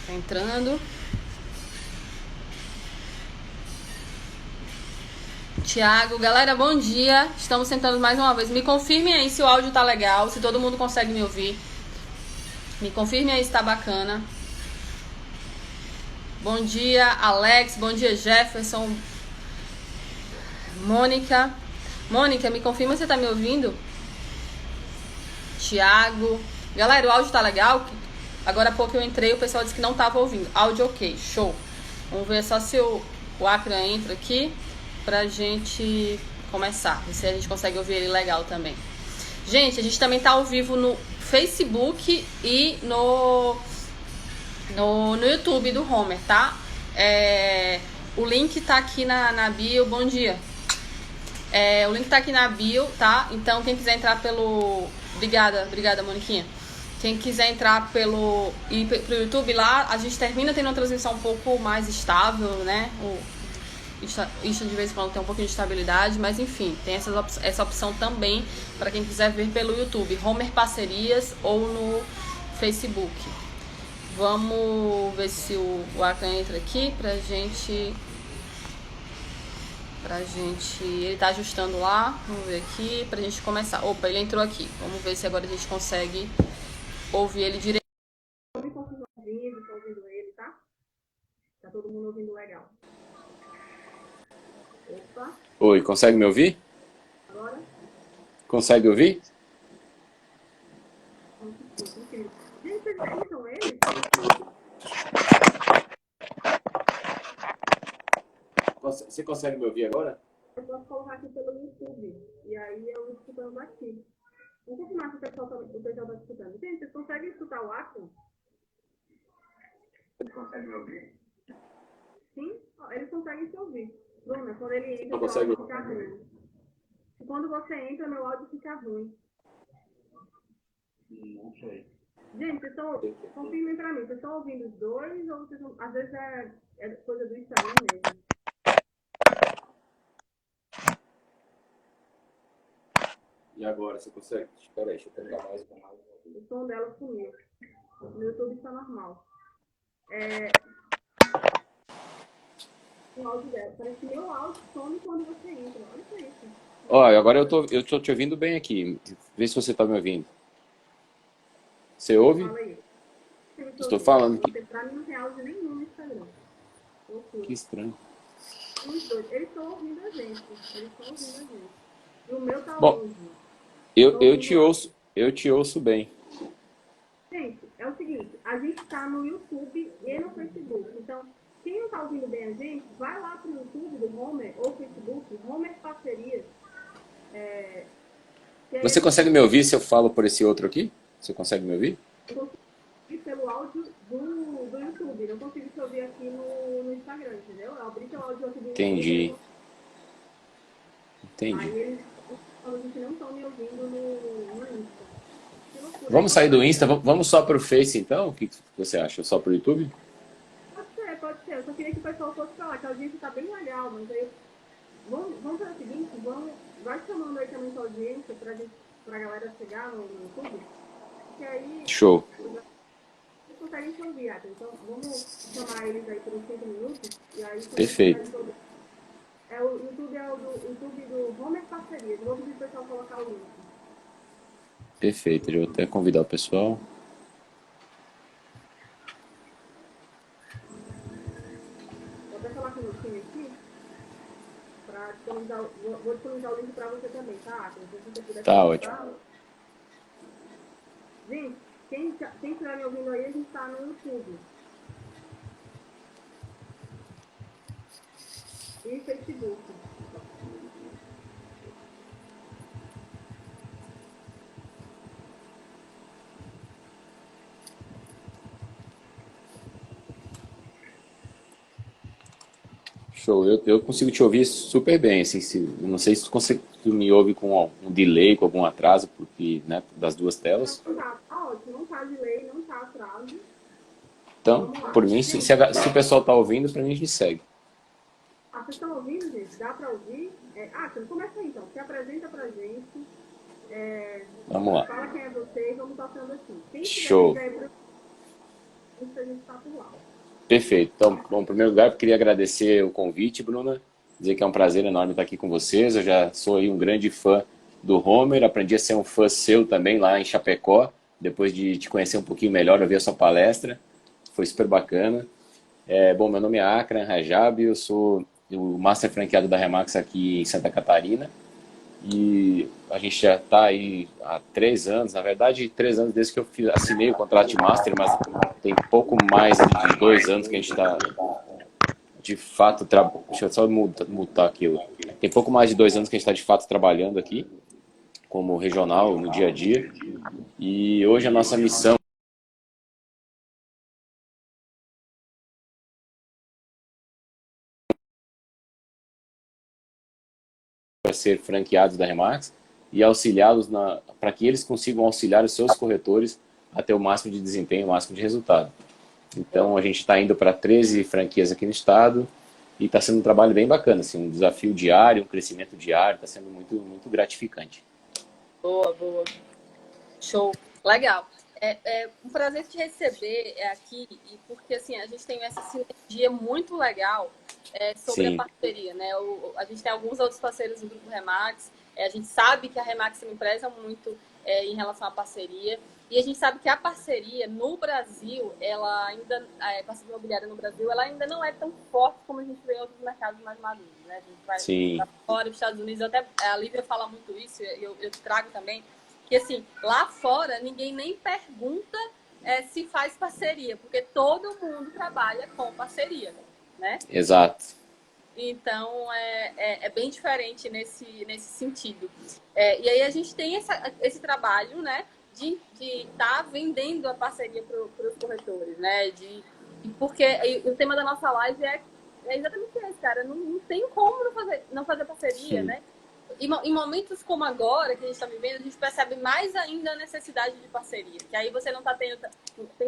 Tá entrando. Tiago, galera, bom dia. Estamos sentando mais uma vez. Me confirmem aí se o áudio tá legal, se todo mundo consegue me ouvir. Me confirmem aí se tá bacana. Bom dia, Alex. Bom dia, Jefferson. Mônica. Mônica, me confirma se você tá me ouvindo. Tiago. Galera, o áudio tá legal? Agora há pouco eu entrei, o pessoal disse que não tava ouvindo. Áudio ok, show. Vamos ver só se o Acra entra aqui pra gente começar. Ver se a gente consegue ouvir ele legal também. Gente, a gente também tá ao vivo no Facebook e no YouTube do Homer, tá? O link tá aqui na bio. Bom dia. O link tá aqui na bio, tá? Então quem quiser entrar pelo... Obrigada, Moniquinha. Quem quiser entrar pro YouTube lá, a gente termina tendo uma transmissão um pouco mais estável, né? Isso de vez em quando tem um pouquinho de estabilidade, mas enfim, tem essa opção também para quem quiser ver pelo YouTube, Homer Parcerias ou no Facebook. Vamos ver se o Acra entra aqui pra gente. Ele tá ajustando lá. Vamos ver aqui pra gente começar. Opa, ele entrou aqui. Vamos ver se agora a gente consegue ouvir ele direito. Tá ouvindo ele, tá? Tá todo mundo ouvindo legal. Opa. Oi, consegue me ouvir? Agora? Consegue ouvir? Gente, vocês escutam ele? Você consegue me ouvir agora? Eu posso colocar aqui pelo YouTube. E aí eu escutando aqui. Vamos confirmar se o pessoal tá escutando. Gente, vocês conseguem escutar o Acra? Você consegue me ouvir? Sim, eles conseguem te ouvir. Bruna, quando ele entra, Não o consegue áudio fica ruim. E quando você entra, meu áudio fica ruim. Não sei. Gente, vocês estão... Confirmem pra mim, vocês estão ouvindo os dois ou vocês estão... Às vezes é coisa do Instagram mesmo. E agora, você consegue? Espera aí, deixa eu tentar mais. O som dela sumiu. No YouTube está normal. O áudio dela. Parece que meu áudio some quando você entra. Olha isso. Ó, agora eu tô te ouvindo bem aqui. Vê se você tá me ouvindo. Você ouve? Fala aí. Estou falando que... Pra mim não tem áudio nenhum no Instagram. Que estranho. Os dois. Eles estão ouvindo a gente. E o meu tá Bom, longe. eu te ouço bem. Gente, é o seguinte, a gente tá no YouTube e no Facebook. Então, quem não tá ouvindo bem a gente, vai lá pro YouTube do Homer ou Facebook, Homer Parcerias. Você consegue me ouvir se eu falo por esse outro aqui? Você consegue me ouvir? Eu consigo pelo áudio do YouTube, não consigo te ouvir aqui no Instagram, entendeu? Eu abri teu áudio aqui do Entendi. YouTube. Aí eles, a gente não estão me ouvindo no Insta. Vamos sair do Insta, vamos só pro Face então? O que você acha? Só pro YouTube? Pode ser. Eu só queria que o pessoal fosse pra lá, que a audiência tá bem legal, mas aí... Vamos fazer o seguinte, vai chamando aí também sua audiência pra galera chegar no YouTube, que aí... Show. Vocês conseguem se ouvir, então vamos chamar eles aí por uns 5 minutos, e aí... Perfeito. O YouTube é o YouTube do Homer Parcerias, vou pedir pro pessoal colocar o link. Perfeito, eu vou até convidar o pessoal. Vou até falar com o meu time aqui, vou disponibilizar o link pra você também, tá? Se você puder Tá ótimo. Gente, quem estiver me ouvindo aí, a gente tá no YouTube. E Facebook. Show, eu consigo te ouvir super bem, assim, não sei se tu me ouve com um delay, com algum atraso, porque, né, das duas telas. Tá ótimo, não tá delay, não tá atraso. Então, por mim, se o pessoal tá ouvindo, pra mim a gente segue. Vocês estão ouvindo, gente? Dá pra ouvir? Então começa aí então, se apresenta pra gente. Vamos lá. Fala quem é você e vamos tocando assim. Show. a gente está por lá. Perfeito. Então, bom, em primeiro lugar, eu queria agradecer o convite, Bruna. Dizer que é um prazer enorme estar aqui com vocês. Eu já sou aí um grande fã do Homer. Aprendi a ser um fã seu também lá em Chapecó. Depois de te conhecer um pouquinho melhor, eu vi a sua palestra. Foi super bacana. Bom, meu nome é Akram Rajab. Eu sou o Master Franqueado da Remax aqui em Santa Catarina. E a gente já está aí há 3 anos, na verdade 3 anos desde que eu assinei o contrato de Master, mas tem pouco mais de 2 anos que a gente está de fato, deixa eu só mutar aquilo. Tem pouco mais de 2 anos que a gente está de fato trabalhando aqui, como regional, no dia a dia. E hoje a nossa missão é ser franqueados da Remax e auxiliá-los para que eles consigam auxiliar os seus corretores a ter o máximo de desempenho, o máximo de resultado. Então a gente está indo para 13 franquias aqui no estado e está sendo um trabalho bem bacana, assim, um desafio diário, um crescimento diário, está sendo muito, muito gratificante. Boa, boa. Show. Legal. É um prazer te receber aqui, porque assim, a gente tem essa sinergia muito legal sobre a Sim, parceria, né? A gente tem alguns outros parceiros do Grupo Remax, a gente sabe que a Remax me preza muito em relação à parceria, e a gente sabe que a parceria no Brasil, ela ainda, a parceria imobiliária no Brasil, ela ainda não é tão forte como a gente vê em outros mercados mais maduros, né? A gente vai sim, para fora, os Estados Unidos, até a Lívia fala muito isso, eu trago também, que assim, lá fora ninguém nem pergunta se faz parceria, porque todo mundo trabalha com parceria, né? exato. Então é bem diferente nesse sentido. E aí a gente tem esse trabalho, né, de estar vendendo a parceria para os corretores, né? Porque o tema da nossa live é exatamente esse, cara. Não tem como não fazer parceria, Sim, né? Em momentos como agora, que a gente está vivendo, a gente percebe mais ainda a necessidade de parceria. Que aí você não tá tem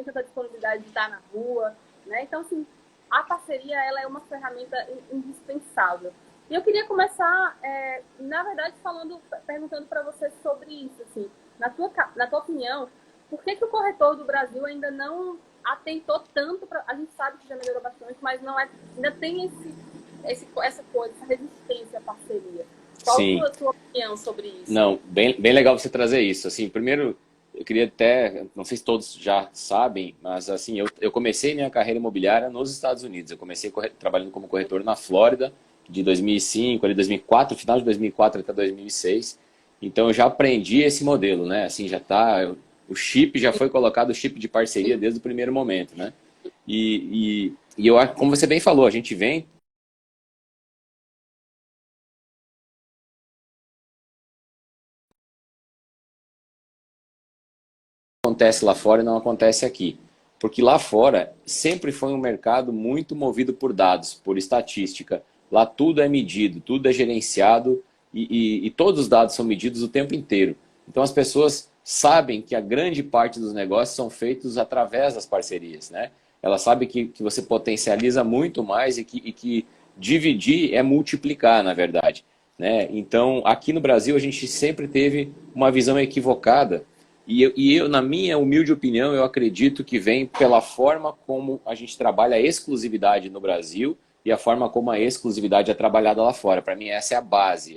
tanta disponibilidade de estar na rua, né? Então, assim, a parceria ela é uma ferramenta indispensável. E eu queria começar, na verdade, perguntando para você sobre isso. Assim, na tua opinião, por que o corretor do Brasil ainda não atentou tanto para... A gente sabe que já melhorou bastante, mas não ainda tem essa coisa, essa resistência à parceria. Qual sim. a tua opinião sobre isso? Não, bem legal você trazer isso. Assim, primeiro, eu queria até, não sei se todos já sabem, mas assim, eu comecei minha carreira imobiliária nos Estados Unidos. Eu comecei trabalhando como corretor na Flórida, de 2005, ali 2004, final de 2004 até 2006. Então eu já aprendi esse modelo, né? Assim, já tá, o chip já foi colocado, o chip de parceria desde o primeiro momento, né? E eu, como você bem falou, a gente vem acontece lá fora e não acontece aqui. Porque lá fora sempre foi um mercado muito movido por dados, por estatística. Lá tudo é medido, tudo é gerenciado e todos os dados são medidos o tempo inteiro. Então as pessoas sabem que a grande parte dos negócios são feitos através das parcerias, né? Elas sabem que você potencializa muito mais e que dividir é multiplicar, na verdade. Né? Então, aqui no Brasil, a gente sempre teve uma visão equivocada e eu, na minha humilde opinião, eu acredito que vem pela forma como a gente trabalha a exclusividade no Brasil e a forma como a exclusividade é trabalhada lá fora. Para mim, essa é a base,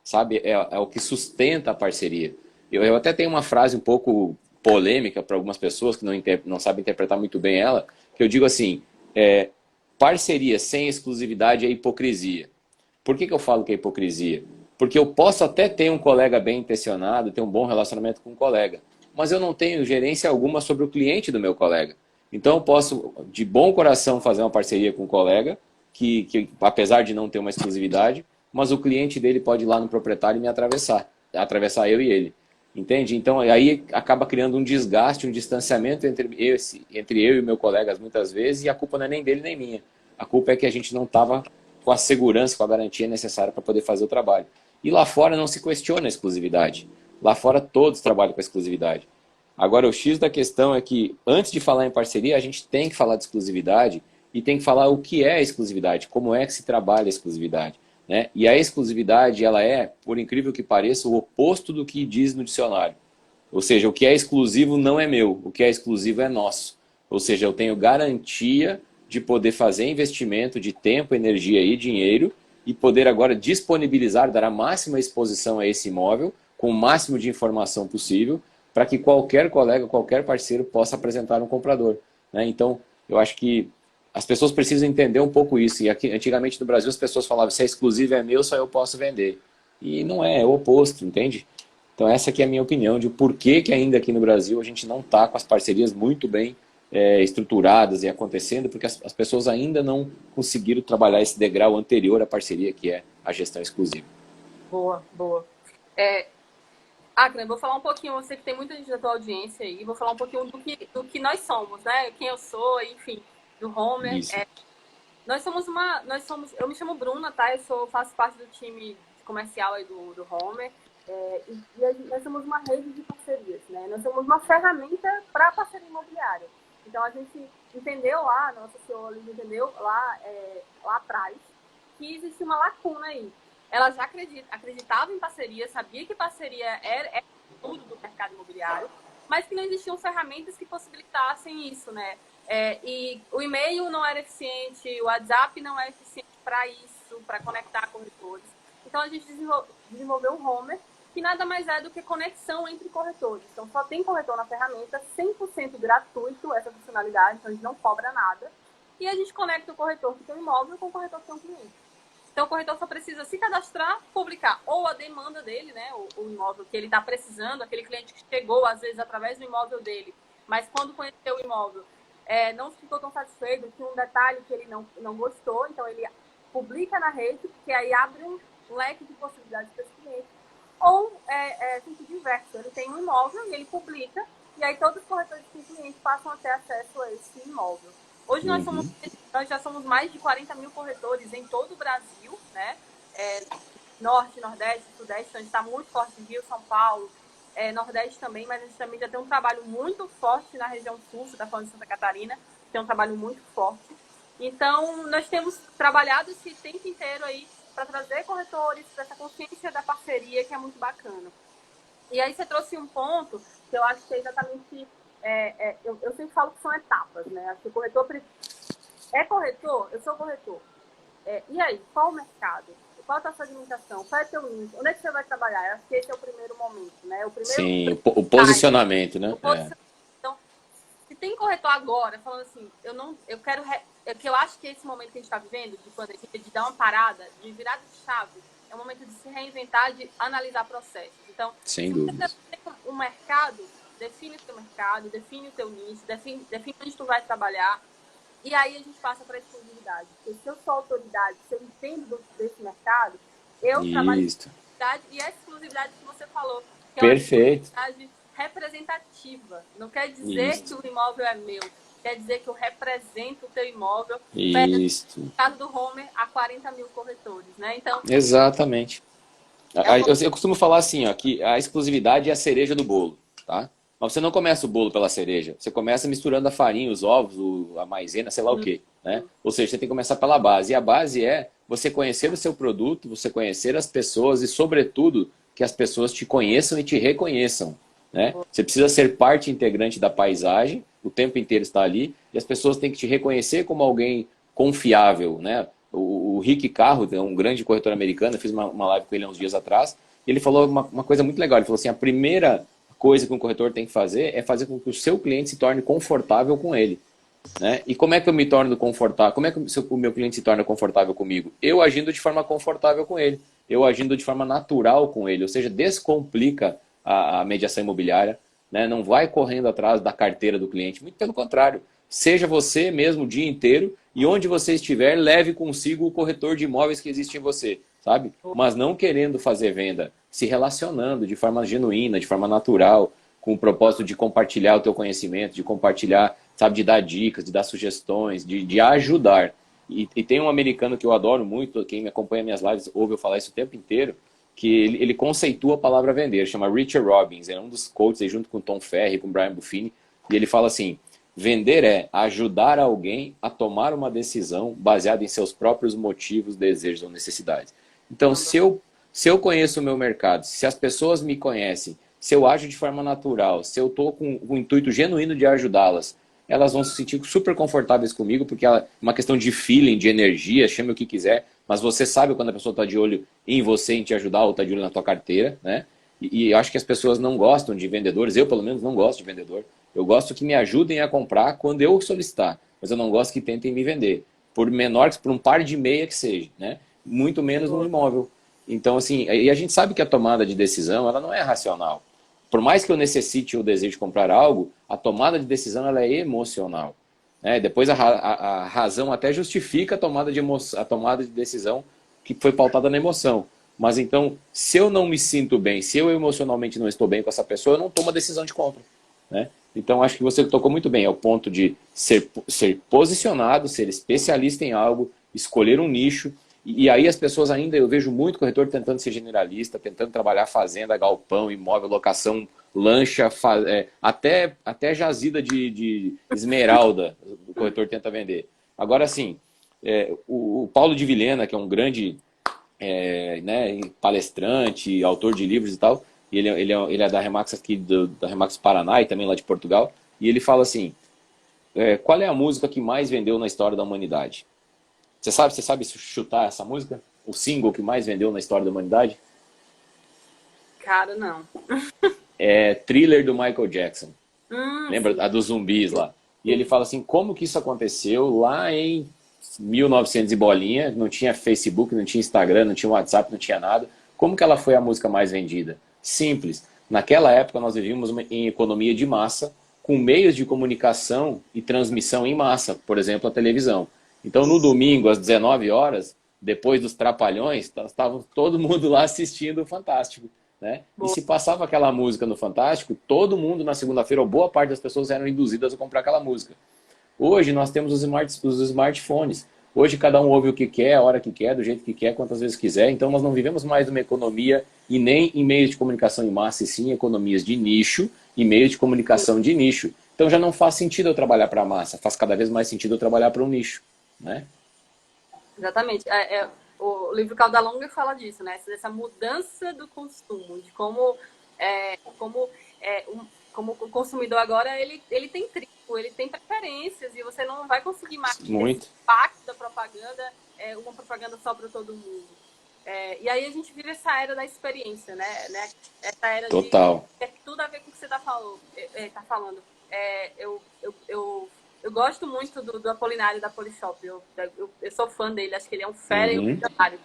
sabe, é o que sustenta a parceria. Eu até tenho uma frase um pouco polêmica para algumas pessoas que não sabem interpretar muito bem ela, que eu digo assim, parceria sem exclusividade é hipocrisia. Por que eu falo que é hipocrisia? Porque eu posso até ter um colega bem intencionado, ter um bom relacionamento com um colega, mas eu não tenho gerência alguma sobre o cliente do meu colega. Então eu posso, de bom coração, fazer uma parceria com um colega, que apesar de não ter uma exclusividade, mas o cliente dele pode ir lá no proprietário e me atravessar eu e ele. Entende? Então aí acaba criando um desgaste, um distanciamento entre eu e meu colega muitas vezes, e a culpa não é nem dele nem minha. A culpa é que a gente não estava com a segurança, com a garantia necessária para poder fazer o trabalho. E lá fora não se questiona a exclusividade. Lá fora todos trabalham com exclusividade. Agora o X da questão é que antes de falar em parceria, a gente tem que falar de exclusividade e tem que falar o que é a exclusividade, como é que se trabalha a exclusividade. Né? E a exclusividade, ela é, por incrível que pareça, o oposto do que diz no dicionário. Ou seja, o que é exclusivo não é meu, o que é exclusivo é nosso. Ou seja, eu tenho garantia de poder fazer investimento de tempo, energia e dinheiro e poder agora disponibilizar, dar a máxima exposição a esse imóvel com o máximo de informação possível para que qualquer colega, qualquer parceiro possa apresentar um comprador, né? Então, eu acho que as pessoas precisam entender um pouco isso. E aqui, antigamente no Brasil as pessoas falavam, se é exclusivo é meu, só eu posso vender. E não é, é o oposto, entende? Então essa aqui é a minha opinião de por que que ainda aqui no Brasil a gente não está com as parcerias muito bem estruturadas e acontecendo, porque as pessoas ainda não conseguiram trabalhar esse degrau anterior à parceria, que é a gestão exclusiva. Boa, boa. Agnes, vou falar um pouquinho, você que tem muita gente da tua audiência aí, vou falar um pouquinho do que nós somos, né? Quem eu sou, enfim, do Homer. Isso. Eu me chamo Bruna, tá? Faço parte do time comercial aí do Homer. Nós somos uma rede de parcerias, né? Nós somos uma ferramenta para parceria imobiliária. Então, a gente entendeu lá, nossa senhora entendeu lá atrás, que existia uma lacuna aí. Ela já acreditava em parceria, sabia que parceria era tudo do mercado imobiliário, mas que não existiam ferramentas que possibilitassem isso, né? E o e-mail não era eficiente, o WhatsApp não era eficiente para isso, para conectar corretores. Então, a gente desenvolveu o Homer, que nada mais é do que conexão entre corretores. Então, só tem corretor na ferramenta, 100% gratuito essa funcionalidade, então a gente não cobra nada. E a gente conecta o corretor que tem um imóvel com o corretor que tem um cliente. Então, o corretor só precisa se cadastrar, publicar ou a demanda dele, né, o imóvel que ele está precisando, aquele cliente que chegou, às vezes, através do imóvel dele, mas quando conheceu o imóvel, não ficou tão satisfeito, tinha um detalhe que ele não gostou, então ele publica na rede, que aí abre um leque de possibilidades para esse cliente. Ou sentido inverso, ele tem um imóvel e ele publica, e aí todos os corretores que têm cliente passam a ter acesso a esse imóvel. Hoje nós já somos mais de 40 mil corretores em todo o Brasil, né? Norte, Nordeste, Sudeste, então a gente está muito forte em Rio, São Paulo, Nordeste também, mas a gente também já tem um trabalho muito forte na região sul, você está falando de Santa Catarina, tem um trabalho muito forte. Então, nós temos trabalhado esse tempo inteiro aí para trazer corretores, para essa consciência da parceria, que é muito bacana. E aí você trouxe um ponto que eu acho que é exatamente... eu sempre falo que são etapas, né? Acho que o corretor... É corretor? Eu sou corretor. E aí, qual o mercado? Qual a tua segmentação? Qual é o teu nicho? Onde é que você vai trabalhar? Eu acho que esse é o primeiro momento, né? Sim, o posicionamento, né? Então, se tem corretor agora falando assim, que eu acho que esse momento que a gente está vivendo, de pandemia, de dar uma parada, de virada de chave, é o momento de se reinventar, de analisar processos. Então, sem dúvida. Se você tem um mercado, define o teu mercado, define o teu nicho, define onde tu vai trabalhar, e aí a gente passa para a exclusividade. Porque se eu sou autoridade, se eu entendo desse mercado, eu trabalho com exclusividade, e a exclusividade que você falou, que é uma exclusividade representativa. Não quer dizer que o imóvel é meu, quer dizer que eu represento o teu imóvel no caso do Homer a 40 mil corretores, né? Então, exatamente. Eu costumo falar assim, ó, que a exclusividade é a cereja do bolo, tá? Mas você não começa o bolo pela cereja, você começa misturando a farinha, os ovos, a maisena, sei lá o quê, né? Ou seja, você tem que começar pela base. E a base é você conhecer o seu produto, você conhecer as pessoas e, sobretudo, que as pessoas te conheçam e te reconheçam, né? Você precisa ser parte integrante da paisagem, o tempo inteiro está ali, e as pessoas têm que te reconhecer como alguém confiável, né? O Rick Carro, um grande corretor americano, eu fiz uma live com ele há uns dias atrás, e ele falou uma coisa muito legal, ele falou assim, a primeira coisa que um corretor tem que fazer é fazer com que o seu cliente se torne confortável com ele, né? E como é que eu me torno confortável? Como é que o meu cliente se torna confortável comigo? Eu agindo de forma confortável com ele, eu agindo de forma natural com ele, ou seja, descomplica a mediação imobiliária, né? Não vai correndo atrás da carteira do cliente, muito pelo contrário. Seja você mesmo o dia inteiro e onde você estiver, leve consigo o corretor de imóveis que existe em você, sabe? Mas não querendo fazer venda, se relacionando de forma genuína, de forma natural, com o propósito de compartilhar o teu conhecimento, de compartilhar, sabe, de dar dicas, de dar sugestões, de ajudar. E tem um americano que eu adoro muito, quem me acompanha minhas lives ouve eu falar isso o tempo inteiro, que ele conceitua a palavra vender, chama Richard Robbins, é um dos coaches aí, junto com Tom Ferry, com Brian Buffini, e ele fala assim, vender é ajudar alguém a tomar uma decisão baseada em seus próprios motivos, desejos ou necessidades. Então, se eu conheço o meu mercado, se as pessoas me conhecem, se eu ajo de forma natural, se eu estou com o intuito genuíno de ajudá-las, elas vão se sentir super confortáveis comigo, porque é uma questão de feeling, de energia, chame o que quiser, mas você sabe quando a pessoa está de olho em você, em te ajudar, ou está de olho na tua carteira, né? E eu acho que as pessoas não gostam de vendedores, eu pelo menos não gosto de vendedor. Eu gosto que me ajudem a comprar quando eu solicitar, mas eu não gosto que tentem me vender, por menor, por um par de meia que seja, né? Muito menos no imóvel. Então, assim, e a gente sabe que a tomada de decisão, ela não é racional. Por mais que eu necessite ou deseje comprar algo, a tomada de decisão ela é emocional. Né? Depois a razão até justifica a tomada de decisão que foi pautada na emoção. Mas então, se eu não me sinto bem, se eu emocionalmente não estou bem com essa pessoa, eu não tomo a decisão de compra. Né? Então, acho que você tocou muito bem. É o ponto de ser posicionado, ser especialista em algo, escolher um nicho. E aí as pessoas ainda, eu vejo muito corretor tentando ser generalista, tentando trabalhar fazenda, galpão, imóvel, locação, lancha, até jazida de esmeralda, o corretor tenta vender. Agora, sim, o Paulo de Vilhena, que é um grande né, palestrante, autor de livros e tal, e ele é da Remax aqui, da Remax Paraná e também lá de Portugal, e ele fala assim, qual é a música que mais vendeu na história da humanidade? Você sabe chutar essa música? O single que mais vendeu na história da humanidade? Cara, não. É Thriller do Michael Jackson. Lembra? Sim. A dos zumbis lá. E ele fala assim, como que isso aconteceu lá em 1900 e bolinha, não tinha Facebook, não tinha Instagram, não tinha WhatsApp, não tinha nada. Como que ela foi a música mais vendida? Simples. Naquela época nós vivíamos em economia de massa, com meios de comunicação e transmissão em massa, por exemplo, a televisão. Então no domingo, às 19 horas, depois dos Trapalhões, estava todo mundo lá assistindo o Fantástico. Né? E se passava aquela música no Fantástico, todo mundo na segunda-feira, ou boa parte das pessoas eram induzidas a comprar aquela música. Hoje nós temos os smartphones. Hoje cada um ouve o que quer, a hora que quer, do jeito que quer, quantas vezes quiser. Então nós não vivemos mais uma economia e nem em meios de comunicação em massa, e sim economias de nicho e meios de comunicação de nicho. Então já não faz sentido eu trabalhar para a massa, faz cada vez mais sentido eu trabalhar para um nicho. Né? Exatamente. O livro Cauda Longa fala disso, né? Dessa mudança do consumo, de como o consumidor agora ele tem trigo, ele tem preferências e você não vai conseguir mais ter esse impacto da propaganda, uma propaganda só para todo mundo. E aí a gente vive essa era da experiência, né? Essa era Total. de tudo a ver com o que você tá falando. Eu gosto muito do Apolinário da Polishop. Eu sou fã dele, acho que ele é um fera e um visionário.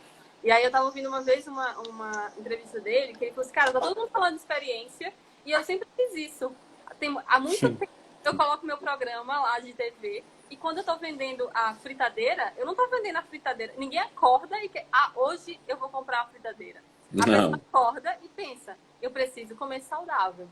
E aí eu tava ouvindo uma vez uma entrevista dele, que ele falou assim, cara, tá todo mundo falando de experiência, e eu sempre fiz isso. Há muito tempo eu coloco meu programa lá de TV, e quando eu tô vendendo a fritadeira, eu não tô vendendo a fritadeira. Ninguém acorda e quer, hoje eu vou comprar a fritadeira. A pessoa acorda e pensa, eu preciso comer saudável.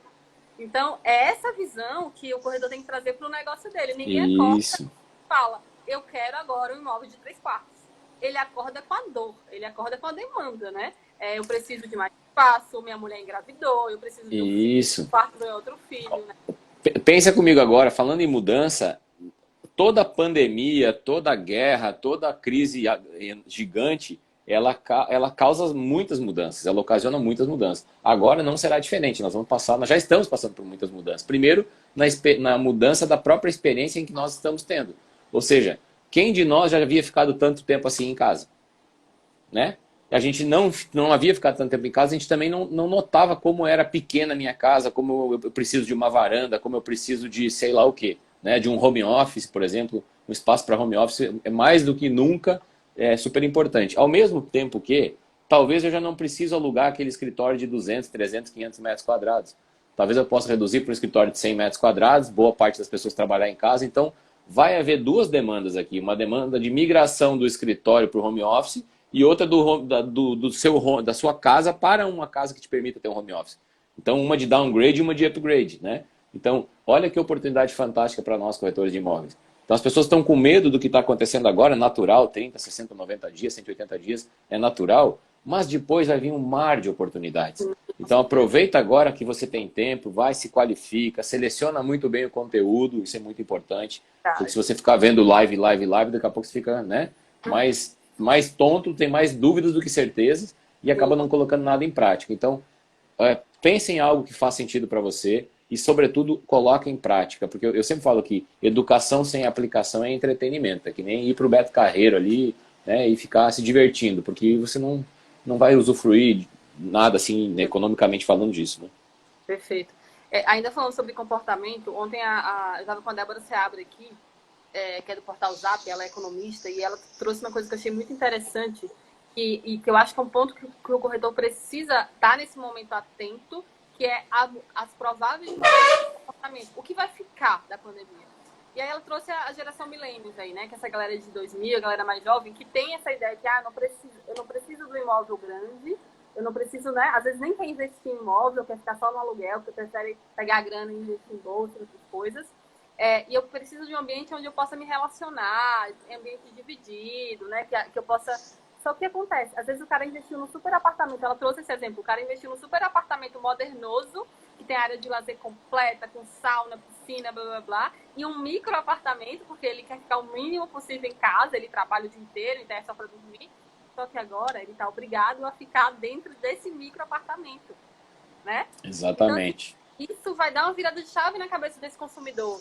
Então, é essa visão que o corredor tem que trazer para o negócio dele. Ninguém acorda e fala, eu quero agora um imóvel de 3 quartos. Ele acorda com a dor, ele acorda com a demanda, né? Eu preciso de mais espaço, minha mulher engravidou, eu preciso de um filho, quarto do outro filho, né? Pensa comigo agora, falando em mudança, toda pandemia, toda guerra, toda crise gigante, ela causa muitas mudanças, ela ocasiona muitas mudanças. Agora não será diferente, nós já estamos passando por muitas mudanças. Primeiro, na mudança da própria experiência em que nós estamos tendo. Ou seja, quem de nós já havia ficado tanto tempo assim em casa? Né? A gente não havia ficado tanto tempo em casa, a gente também não notava como era pequena a minha casa, como eu preciso de uma varanda, como eu preciso de sei lá o quê. Né? De um home office, por exemplo, um espaço para home office é mais do que nunca super importante. Ao mesmo tempo que, talvez eu já não preciso alugar aquele escritório de 200, 300, 500 metros quadrados. Talvez eu possa reduzir para um escritório de 100 metros quadrados, boa parte das pessoas trabalhar em casa. Então, vai haver duas demandas aqui. Uma demanda de migração do escritório para o home office e outra da sua casa para uma casa que te permita ter um home office. Então, uma de downgrade e uma de upgrade. Né? Então, olha que oportunidade fantástica para nós, corretores de imóveis. Então as pessoas estão com medo do que está acontecendo agora, é natural, 30, 60, 90 dias, 180 dias, é natural, mas depois vai vir um mar de oportunidades. Então aproveita agora que você tem tempo, vai, se qualifica, seleciona muito bem o conteúdo, isso é muito importante, porque se você ficar vendo live, daqui a pouco você fica, né, mais tonto, tem mais dúvidas do que certezas e acaba não colocando nada em prática. Então, pense em algo que faz sentido para você e, sobretudo, coloca em prática. Porque eu sempre falo que educação sem aplicação é entretenimento. É que nem ir para o Beto Carreiro ali, né, e ficar se divertindo, porque você não vai usufruir de nada assim, né, economicamente falando disso. Né? Perfeito. Ainda falando sobre comportamento, ontem eu estava com a Débora Seabra aqui, que é do Portal Zap, ela é economista, e ela trouxe uma coisa que eu achei muito interessante, e que eu acho que é um ponto que o corretor precisa estar nesse momento atento, que é as prováveis mudanças de comportamento. O que vai ficar da pandemia? E aí ela trouxe a geração millennials aí, né? Que é essa galera de 2000, a galera mais jovem, que tem essa ideia que eu não preciso do imóvel grande, eu não preciso, né? Às vezes nem quer investir em imóvel, quer ficar só no aluguel, porque prefere pegar a grana e investir em bolsa, outras coisas. E eu preciso de um ambiente onde eu possa me relacionar, ambiente dividido, né? Que eu possa... Só que o que acontece? Às vezes o cara investiu num super apartamento, ela trouxe esse exemplo, o cara investiu num super apartamento modernoso, que tem área de lazer completa, com sauna, piscina, blá, blá, blá, e um micro apartamento, porque ele quer ficar o mínimo possível em casa, ele trabalha o dia inteiro, então é só para dormir. Só que agora ele está obrigado a ficar dentro desse micro apartamento, né? Exatamente. Então, isso vai dar uma virada de chave na cabeça desse consumidor.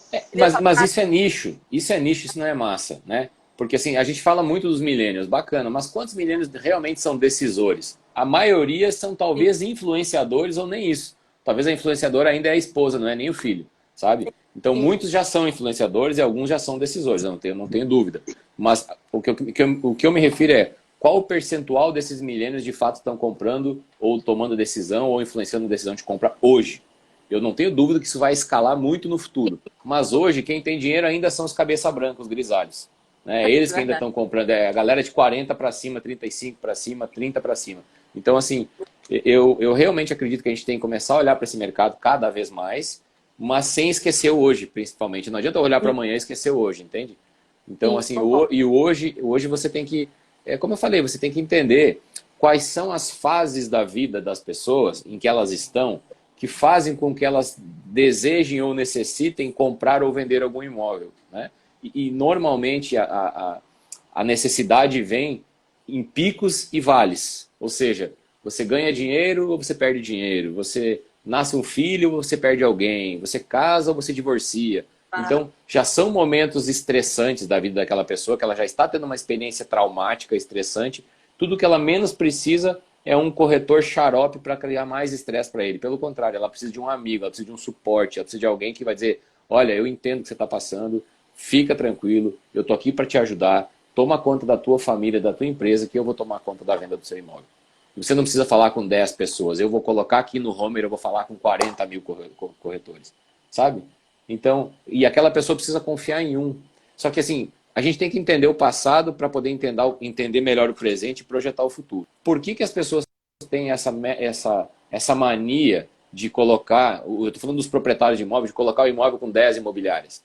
Mas isso é nicho, isso não é massa, né? Porque assim, a gente fala muito dos millennials, bacana, mas quantos millennials realmente são decisores? A maioria são talvez influenciadores ou nem isso. Talvez a influenciadora ainda é a esposa, não é nem o filho, sabe? Então muitos já são influenciadores e alguns já são decisores, eu não tenho dúvida. Mas o que eu me refiro é qual o percentual desses millennials de fato estão comprando ou tomando decisão ou influenciando a decisão de compra hoje. Eu não tenho dúvida que isso vai escalar muito no futuro. Mas hoje quem tem dinheiro ainda são os cabeça branca, os grisalhos. Né? Eles que ainda estão comprando, a galera de 40 para cima, 35 para cima, 30 para cima. Então, assim, eu realmente acredito que a gente tem que começar a olhar para esse mercado cada vez mais, mas sem esquecer o hoje, principalmente. Não adianta olhar para amanhã e esquecer o hoje, entende? Então, assim, hoje você tem que, como eu falei, você tem que entender quais são as fases da vida das pessoas em que elas estão, que fazem com que elas desejem ou necessitem comprar ou vender algum imóvel, né? E normalmente a necessidade vem em picos e vales. Ou seja, você ganha dinheiro ou você perde dinheiro. Você nasce um filho ou você perde alguém. Você casa ou você divorcia. Então, já são momentos estressantes da vida daquela pessoa, que ela já está tendo uma experiência traumática, estressante. Tudo que ela menos precisa é um corretor xarope para criar mais estresse para ele. Pelo contrário, ela precisa de um amigo, ela precisa de um suporte, ela precisa de alguém que vai dizer, olha, eu entendo o que você está passando, fica tranquilo, eu estou aqui para te ajudar, toma conta da tua família, da tua empresa, que eu vou tomar conta da venda do seu imóvel. Você não precisa falar com 10 pessoas, eu vou colocar aqui no Homer, eu vou falar com 40 mil corretores, sabe? Então, e aquela pessoa precisa confiar em um. Só que assim, a gente tem que entender o passado para poder entender melhor o presente e projetar o futuro. Por que as pessoas têm essa mania de colocar, eu estou falando dos proprietários de imóveis, de colocar o imóvel com 10 imobiliárias?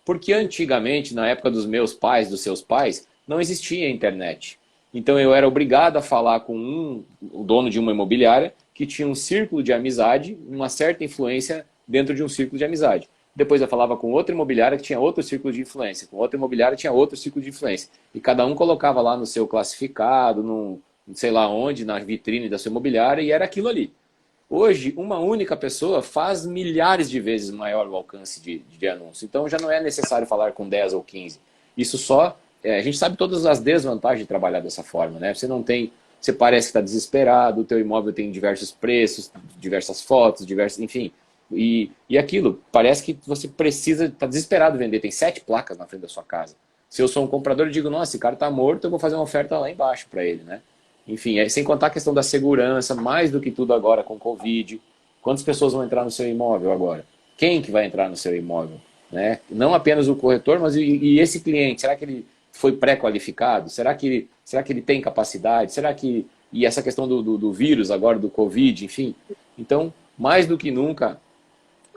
Porque antigamente, na época dos meus pais, dos seus pais, não existia internet. Então eu era obrigado a falar com o dono de uma imobiliária que tinha um círculo de amizade, uma certa influência dentro de um círculo de amizade. Depois eu falava com outra imobiliária que tinha outro círculo de influência, com outra imobiliária que tinha outro círculo de influência. E cada um colocava lá no seu classificado, não sei lá onde, na vitrine da sua imobiliária, e era aquilo ali. Hoje, uma única pessoa faz milhares de vezes maior o alcance de anúncio. Então já não é necessário falar com 10 ou 15. Isso só... a gente sabe todas as desvantagens de trabalhar dessa forma, né? Você não tem... Você parece que está desesperado, o teu imóvel tem diversos preços, diversas fotos, enfim. E aquilo, parece que você precisa... Está desesperado vender, tem 7 placas na frente da sua casa. Se eu sou um comprador, eu digo, nossa, esse cara está morto, eu vou fazer uma oferta lá embaixo para ele, né? Enfim, sem contar a questão da segurança, mais do que tudo agora com Covid. Quantas pessoas vão entrar no seu imóvel agora? Quem que vai entrar no seu imóvel? Né? Não apenas o corretor, mas e esse cliente? Será que ele foi pré-qualificado? Será que ele tem capacidade? Será que... E essa questão do vírus agora, do Covid, enfim. Então, mais do que nunca,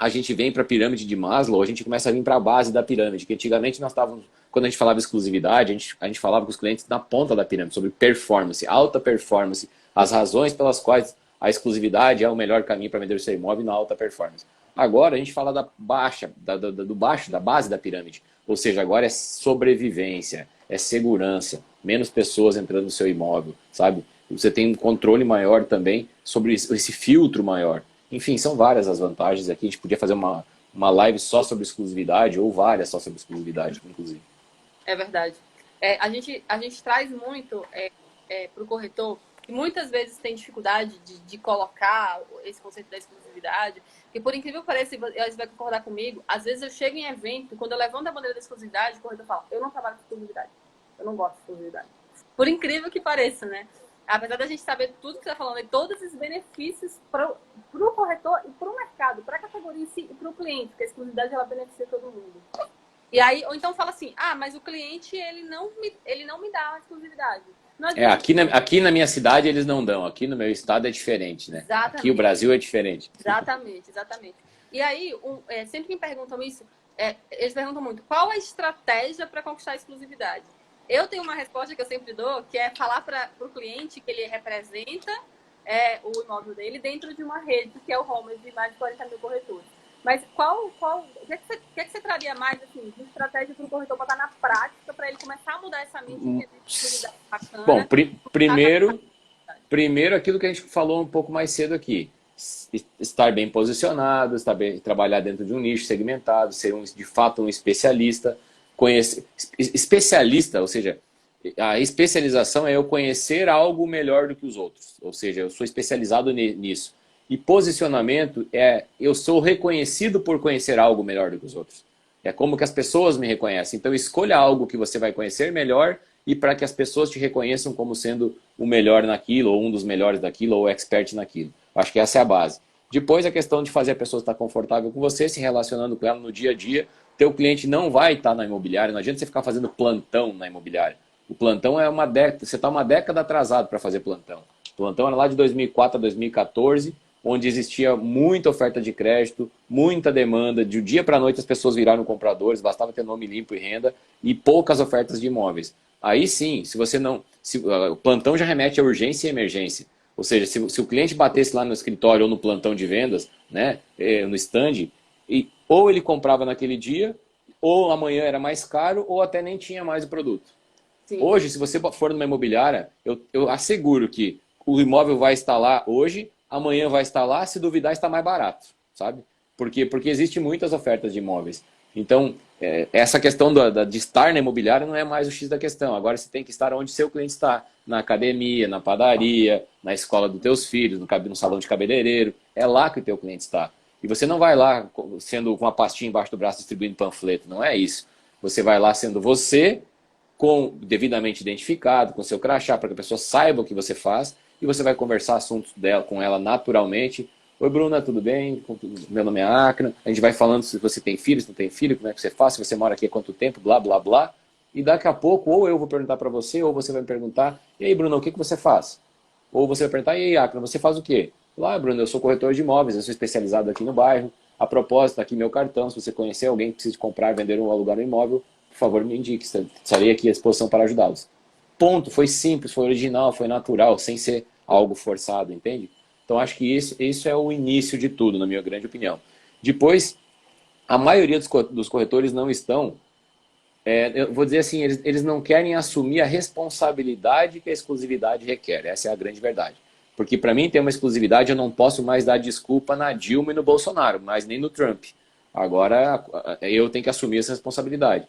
a gente vem para a pirâmide de Maslow, a gente começa a vir para a base da pirâmide, que antigamente nós estávamos... Quando a gente falava exclusividade, a gente falava com os clientes na ponta da pirâmide, sobre performance, alta performance, as razões pelas quais a exclusividade é o melhor caminho para vender o seu imóvel na alta performance. Agora a gente fala da baixa, da base da pirâmide, ou seja, agora é sobrevivência, é segurança, menos pessoas entrando no seu imóvel, sabe? Você tem um controle maior também sobre esse filtro maior. Enfim, são várias as vantagens aqui. A gente podia fazer uma live só sobre exclusividade ou várias só sobre exclusividade, inclusive. É verdade. A gente traz muito para o corretor, que muitas vezes tem dificuldade de colocar esse conceito da exclusividade, e por incrível que pareça, você vai concordar comigo, às vezes eu chego em evento, quando eu levanto a bandeira da exclusividade, o corretor fala, eu não trabalho com exclusividade, eu não gosto de exclusividade. Por incrível que pareça, né? Apesar da gente saber tudo que você está falando e todos os benefícios para o corretor e para o mercado, para a categoria em si e para o cliente, porque a exclusividade ela beneficia todo mundo. E aí, ou então fala assim, mas o cliente ele não me dá uma exclusividade. Aqui na minha cidade eles não dão, aqui no meu estado é diferente, né? Exatamente. Aqui o Brasil é diferente. Exatamente, exatamente. E aí, sempre que me perguntam isso, eles perguntam muito, qual a estratégia para conquistar a exclusividade? Eu tenho uma resposta que eu sempre dou, que é falar para o cliente que ele representa o imóvel dele dentro de uma rede, que é o Homes, de mais de 40 mil corretores. Mas o que você traria mais assim, de estratégia para o corretor botar na prática para ele começar a mudar essa mente de exclusividade bacana? Bom, primeiro aquilo que a gente falou um pouco mais cedo aqui. Estar bem posicionado, trabalhar dentro de um nicho segmentado, ser de fato um especialista. Especialista, ou seja, a especialização é eu conhecer algo melhor do que os outros. Ou seja, eu sou especializado nisso. E posicionamento eu sou reconhecido por conhecer algo melhor do que os outros. É como que as pessoas me reconhecem. Então escolha algo que você vai conhecer melhor e para que as pessoas te reconheçam como sendo o melhor naquilo, ou um dos melhores daquilo, ou expert naquilo. Acho que essa é a base. Depois a questão de fazer a pessoa estar confortável com você, se relacionando com ela no dia a dia. Teu cliente não vai estar na imobiliária, não adianta você ficar fazendo plantão na imobiliária. O plantão é uma década, você está uma década atrasado para fazer plantão. O plantão era lá de 2004 a 2014, onde existia muita oferta de crédito, muita demanda, de um dia para a noite as pessoas viraram compradores, bastava ter nome limpo e renda, e poucas ofertas de imóveis. Aí sim, se você não... o plantão já remete a urgência e emergência. Ou seja, se o cliente batesse lá no escritório ou no plantão de vendas, né, no stand, ou ele comprava naquele dia, ou amanhã era mais caro, ou até nem tinha mais o produto. Sim. Hoje, se você for numa imobiliária, eu asseguro que o imóvel vai estar lá hoje, amanhã vai estar lá, se duvidar está mais barato, sabe? Porque existe muitas ofertas de imóveis. Então, essa questão de estar na imobiliária não é mais o X da questão. Agora você tem que estar onde seu cliente está. Na academia, na padaria, na escola dos teus filhos, no salão de cabeleireiro. É lá que o teu cliente está. E você não vai lá sendo com uma pastinha embaixo do braço distribuindo panfleto. Não é isso. Você vai lá sendo você, devidamente identificado, com seu crachá, para que a pessoa saiba o que você faz. E você vai conversar assuntos com ela naturalmente. Oi, Bruna, tudo bem? Meu nome é Acna. A gente vai falando se você tem filho, se não tem filho, como é que você faz, se você mora aqui há quanto tempo, blá, blá, blá. E daqui a pouco, ou eu vou perguntar para você, ou você vai me perguntar, e aí, Bruna, o que você faz? Ou você vai perguntar, e aí, Acna, você faz o quê? Bruna, eu sou corretor de imóveis, eu sou especializado aqui no bairro. A propósito, aqui meu cartão, se você conhecer alguém que precisa comprar, vender ou alugar um imóvel, por favor, me indique, estarei aqui à disposição para ajudá-los. Ponto, foi simples, foi original, foi natural, sem ser algo forçado, entende? Então acho que isso é o início de tudo, na minha grande opinião. Depois, a maioria dos corretores não estão, eu vou dizer assim, eles não querem assumir a responsabilidade que a exclusividade requer. Essa é a grande verdade. Porque para mim ter uma exclusividade eu não posso mais dar desculpa na Dilma e no Bolsonaro, mas nem no Trump. Agora eu tenho que assumir essa responsabilidade.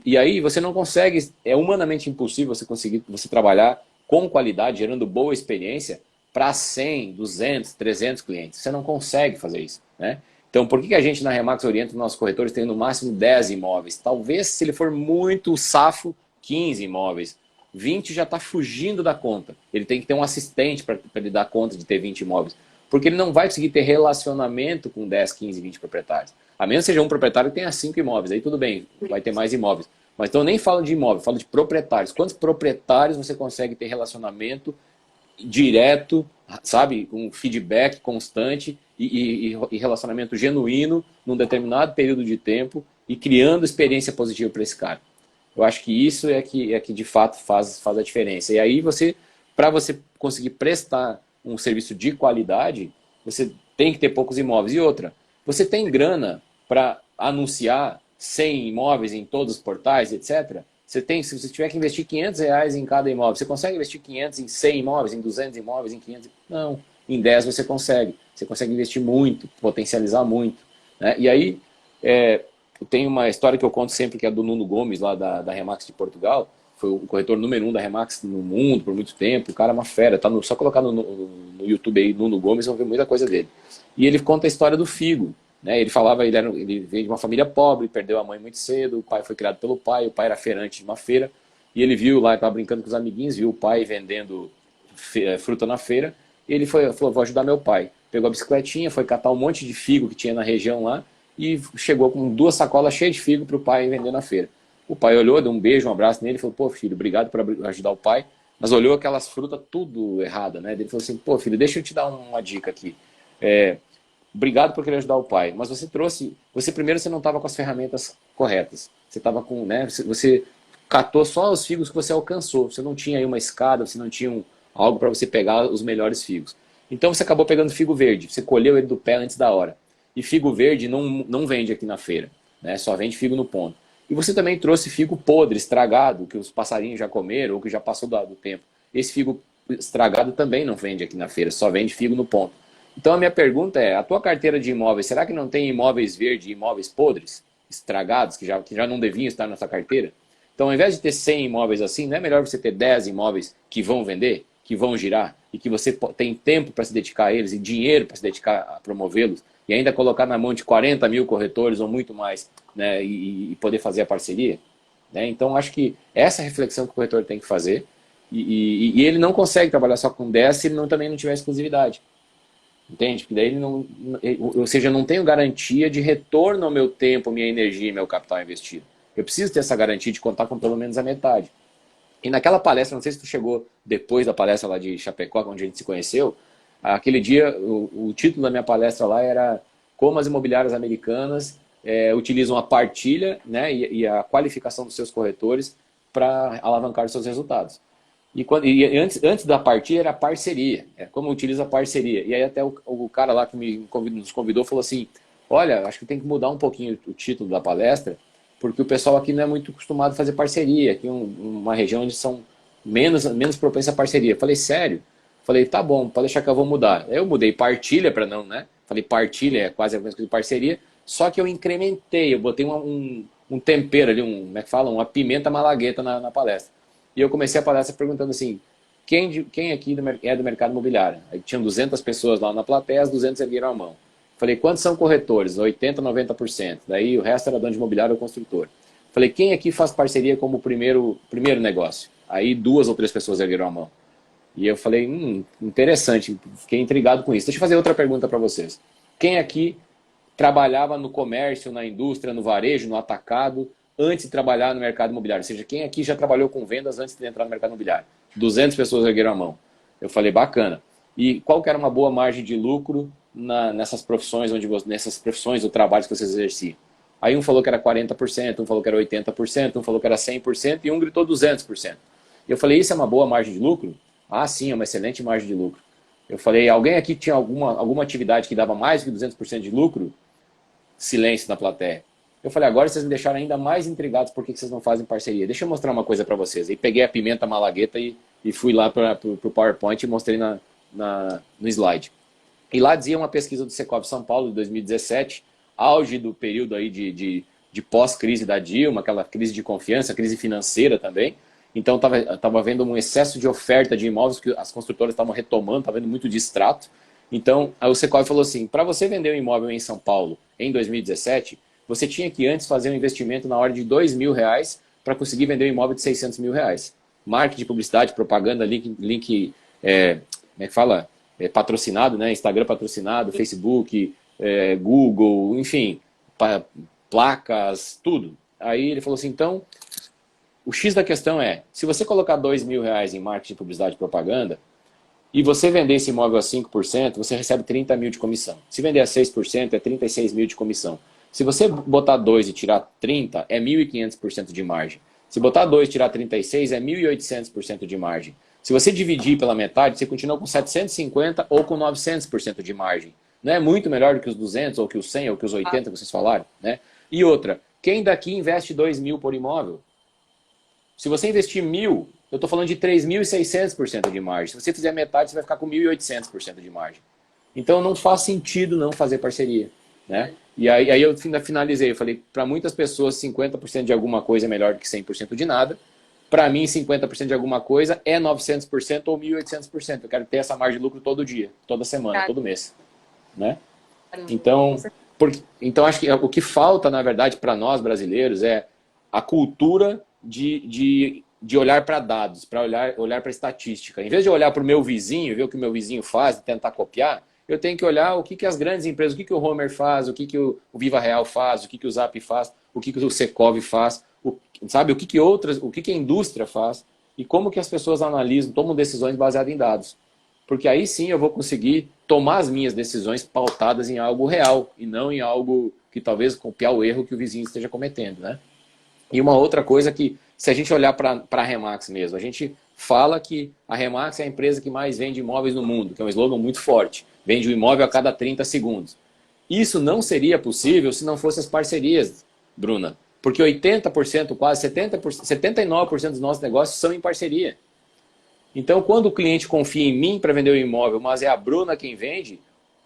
E aí você não consegue, é humanamente impossível você trabalhar com qualidade, gerando boa experiência para 100, 200, 300 clientes. Você não consegue fazer isso, né? Então, por que a gente na Remax orienta os nossos corretores tendo no máximo 10 imóveis? Talvez, se ele for muito safo, 15 imóveis. 20 já está fugindo da conta. Ele tem que ter um assistente para ele dar conta de ter 20 imóveis. Porque ele não vai conseguir ter relacionamento com 10, 15, 20 proprietários. A menos que seja um proprietário que tenha 5 imóveis. Aí tudo bem, vai ter mais imóveis. Mas então eu nem falo de imóvel, falo de proprietários. Quantos proprietários você consegue ter relacionamento direto, sabe, com feedback constante e relacionamento genuíno num determinado período de tempo e criando experiência positiva para esse cara. Eu acho que isso é que de fato faz a diferença. E aí para você conseguir prestar um serviço de qualidade, você tem que ter poucos imóveis. E outra, você tem grana para anunciar 100 imóveis em todos os portais, etc., se você tiver que investir R$ 500 em cada imóvel, você consegue investir 500 em 100 imóveis, em 200 imóveis, em 500? Não. em 10 você consegue. Você consegue investir muito, potencializar muito. Né? E aí, tem uma história que eu conto sempre, que é do Nuno Gomes, lá da Remax de Portugal. Foi o corretor número 1 da Remax no mundo por muito tempo. O cara é uma fera. Tá só colocar no YouTube aí, Nuno Gomes, vão ver muita coisa dele. E ele conta a história do figo. Né? Ele falava, ele veio de uma família pobre, perdeu a mãe muito cedo, o pai foi criado pelo pai, o pai era feirante de uma feira. E ele viu lá, estava brincando com os amiguinhos, viu o pai vendendo fruta na feira. E ele falou, vou ajudar meu pai. Pegou a bicicletinha, foi catar um monte de figo que tinha na região lá e chegou com 2 sacolas cheias de figo para o pai vender na feira. O pai olhou, deu um beijo, um abraço nele e falou, pô filho, obrigado por ajudar o pai. Mas olhou aquelas frutas tudo errada, né? Ele falou assim, pô filho, deixa eu te dar uma dica aqui. Obrigado por querer ajudar o pai, mas você primeiro você não estava com as ferramentas corretas. Você estava com, né? Você catou só os figos que você alcançou. Você não tinha aí uma escada, você não tinha algo para você pegar os melhores figos. Então você acabou pegando figo verde. Você colheu ele do pé antes da hora. E figo verde não vende aqui na feira, né? Só vende figo no ponto. E você também trouxe figo podre, estragado, que os passarinhos já comeram ou que já passou do tempo. Esse figo estragado também não vende aqui na feira, só vende figo no ponto. Então a minha pergunta é, a tua carteira de imóveis, será que não tem imóveis verdes e imóveis podres, estragados, que já não deviam estar na sua carteira? Então ao invés de ter 100 imóveis assim, não é melhor você ter 10 imóveis que vão vender, que vão girar, e que você tem tempo para se dedicar a eles e dinheiro para se dedicar a promovê-los, e ainda colocar na mão de 40 mil corretores ou muito mais, né, e poder fazer a parceria? Né? Então acho que essa é a reflexão que o corretor tem que fazer, e ele não consegue trabalhar só com 10 se ele também não tiver exclusividade. Entende? Porque daí ele não, ou seja, eu não tenho garantia de retorno ao meu tempo, minha energia e meu capital investido. Eu preciso ter essa garantia de contar com pelo menos a metade. E naquela palestra, não sei se tu chegou depois da palestra lá de Chapecó, onde a gente se conheceu, aquele dia, o título da minha palestra lá era Como as imobiliárias americanas utilizam a partilha, né, e a qualificação dos seus corretores para alavancar os seus resultados. E antes da partilha era parceria, como utiliza a parceria. E aí até o cara lá que nos convidou falou assim, olha, acho que tem que mudar um pouquinho o título da palestra, porque o pessoal aqui não é muito acostumado a fazer parceria, aqui é uma região onde são menos propensa a parceria. Eu falei, sério? Falei, tá bom, pode deixar que eu vou mudar. Aí eu mudei partilha para não, né? Falei, partilha é quase a mesma coisa que parceria, só que eu incrementei, eu botei um tempero ali, como é que fala? Uma pimenta malagueta na palestra. E eu comecei a palestra perguntando assim, quem aqui é do mercado imobiliário? Aí tinham 200 pessoas lá na plateia, as 200 ergueram a mão. Falei, quantos são corretores? 80%, 90%. Daí o resto era dono de imobiliário ou construtor. Falei, quem aqui faz parceria como primeiro negócio? Aí 2 ou 3 pessoas ergueram a mão. E eu falei, interessante, fiquei intrigado com isso. Deixa eu fazer outra pergunta para vocês. Quem aqui trabalhava no comércio, na indústria, no varejo, no atacado, antes de trabalhar no mercado imobiliário? Ou seja, quem aqui já trabalhou com vendas antes de entrar no mercado imobiliário? 200 pessoas ergueram a mão. Eu falei, bacana. E qual que era uma boa margem de lucro nessas profissões, nessas profissões ou trabalhos que vocês exerciam? Aí um falou que era 40%, um falou que era 80%, um falou que era 100% e um gritou 200%. Eu falei, isso é uma boa margem de lucro? Ah, sim, é uma excelente margem de lucro. Eu falei, alguém aqui tinha alguma atividade que dava mais do que 200% de lucro? Silêncio na plateia. Eu falei, agora vocês me deixaram ainda mais intrigados por que vocês não fazem parceria. Deixa eu mostrar uma coisa para vocês. Aí peguei a pimenta malagueta e fui lá para o PowerPoint e mostrei no slide. E lá dizia uma pesquisa do Secov São Paulo de 2017, auge do período aí de pós-crise da Dilma, aquela crise de confiança, crise financeira também. Então estava havendo um excesso de oferta de imóveis que as construtoras estavam retomando, estava havendo muito distrato. Então o Secov falou assim, para você vender um imóvel em São Paulo em 2017, você tinha que antes fazer um investimento na ordem de R$2.000 para conseguir vender um imóvel de R$600.000. Marketing, publicidade, propaganda, link como é que fala? Patrocinado, né? Instagram patrocinado, Facebook, Google, enfim, placas, tudo. Aí ele falou assim, então, o X da questão é, se você colocar R$2.000 em marketing, publicidade e propaganda, e você vender esse imóvel a 5%, você recebe 30 mil de comissão. Se vender a 6%, é 36 mil de comissão. Se você botar 2 e tirar 30, é 1.500% de margem. Se botar 2 e tirar 36, é 1.800% de margem. Se você dividir pela metade, você continua com 750 ou com 900% de margem. Não é muito melhor do que os 200, ou que os 100, ou que os 80 que vocês falaram, né? E outra, quem daqui investe 2.000 por imóvel? Se você investir 1.000, eu estou falando de 3.600% de margem. Se você fizer metade, você vai ficar com 1.800% de margem. Então não faz sentido não fazer parceria, né? E aí eu finalizei, eu falei, para muitas pessoas 50% de alguma coisa é melhor do que 100% de nada. Para mim 50% de alguma coisa é 900% ou 1.800%. Eu quero ter essa margem de lucro todo dia, toda semana, todo mês, né? Então, então acho que o que falta, na verdade, para nós brasileiros é a cultura de olhar para dados, para olhar para estatística. Em vez de olhar para o meu vizinho, ver o que o meu vizinho faz e tentar copiar, eu tenho que olhar o que as grandes empresas, o que o Homer faz, o que o Viva Real faz, o que o Zap faz, o que o Secov faz, sabe, o que a indústria faz e como que as pessoas analisam, tomam decisões baseadas em dados. Porque aí sim eu vou conseguir tomar as minhas decisões pautadas em algo real e não em algo que talvez copiar o erro que o vizinho esteja cometendo, né? E uma outra coisa que, se a gente olhar para a Remax mesmo, a gente fala que a Remax é a empresa que mais vende imóveis no mundo, que é um slogan muito forte. Vende um imóvel a cada 30 segundos. Isso não seria possível se não fossem as parcerias, Bruna. Porque 80%, quase 70%, 79% dos nossos negócios são em parceria. Então, quando o cliente confia em mim para vender o imóvel, mas é a Bruna quem vende,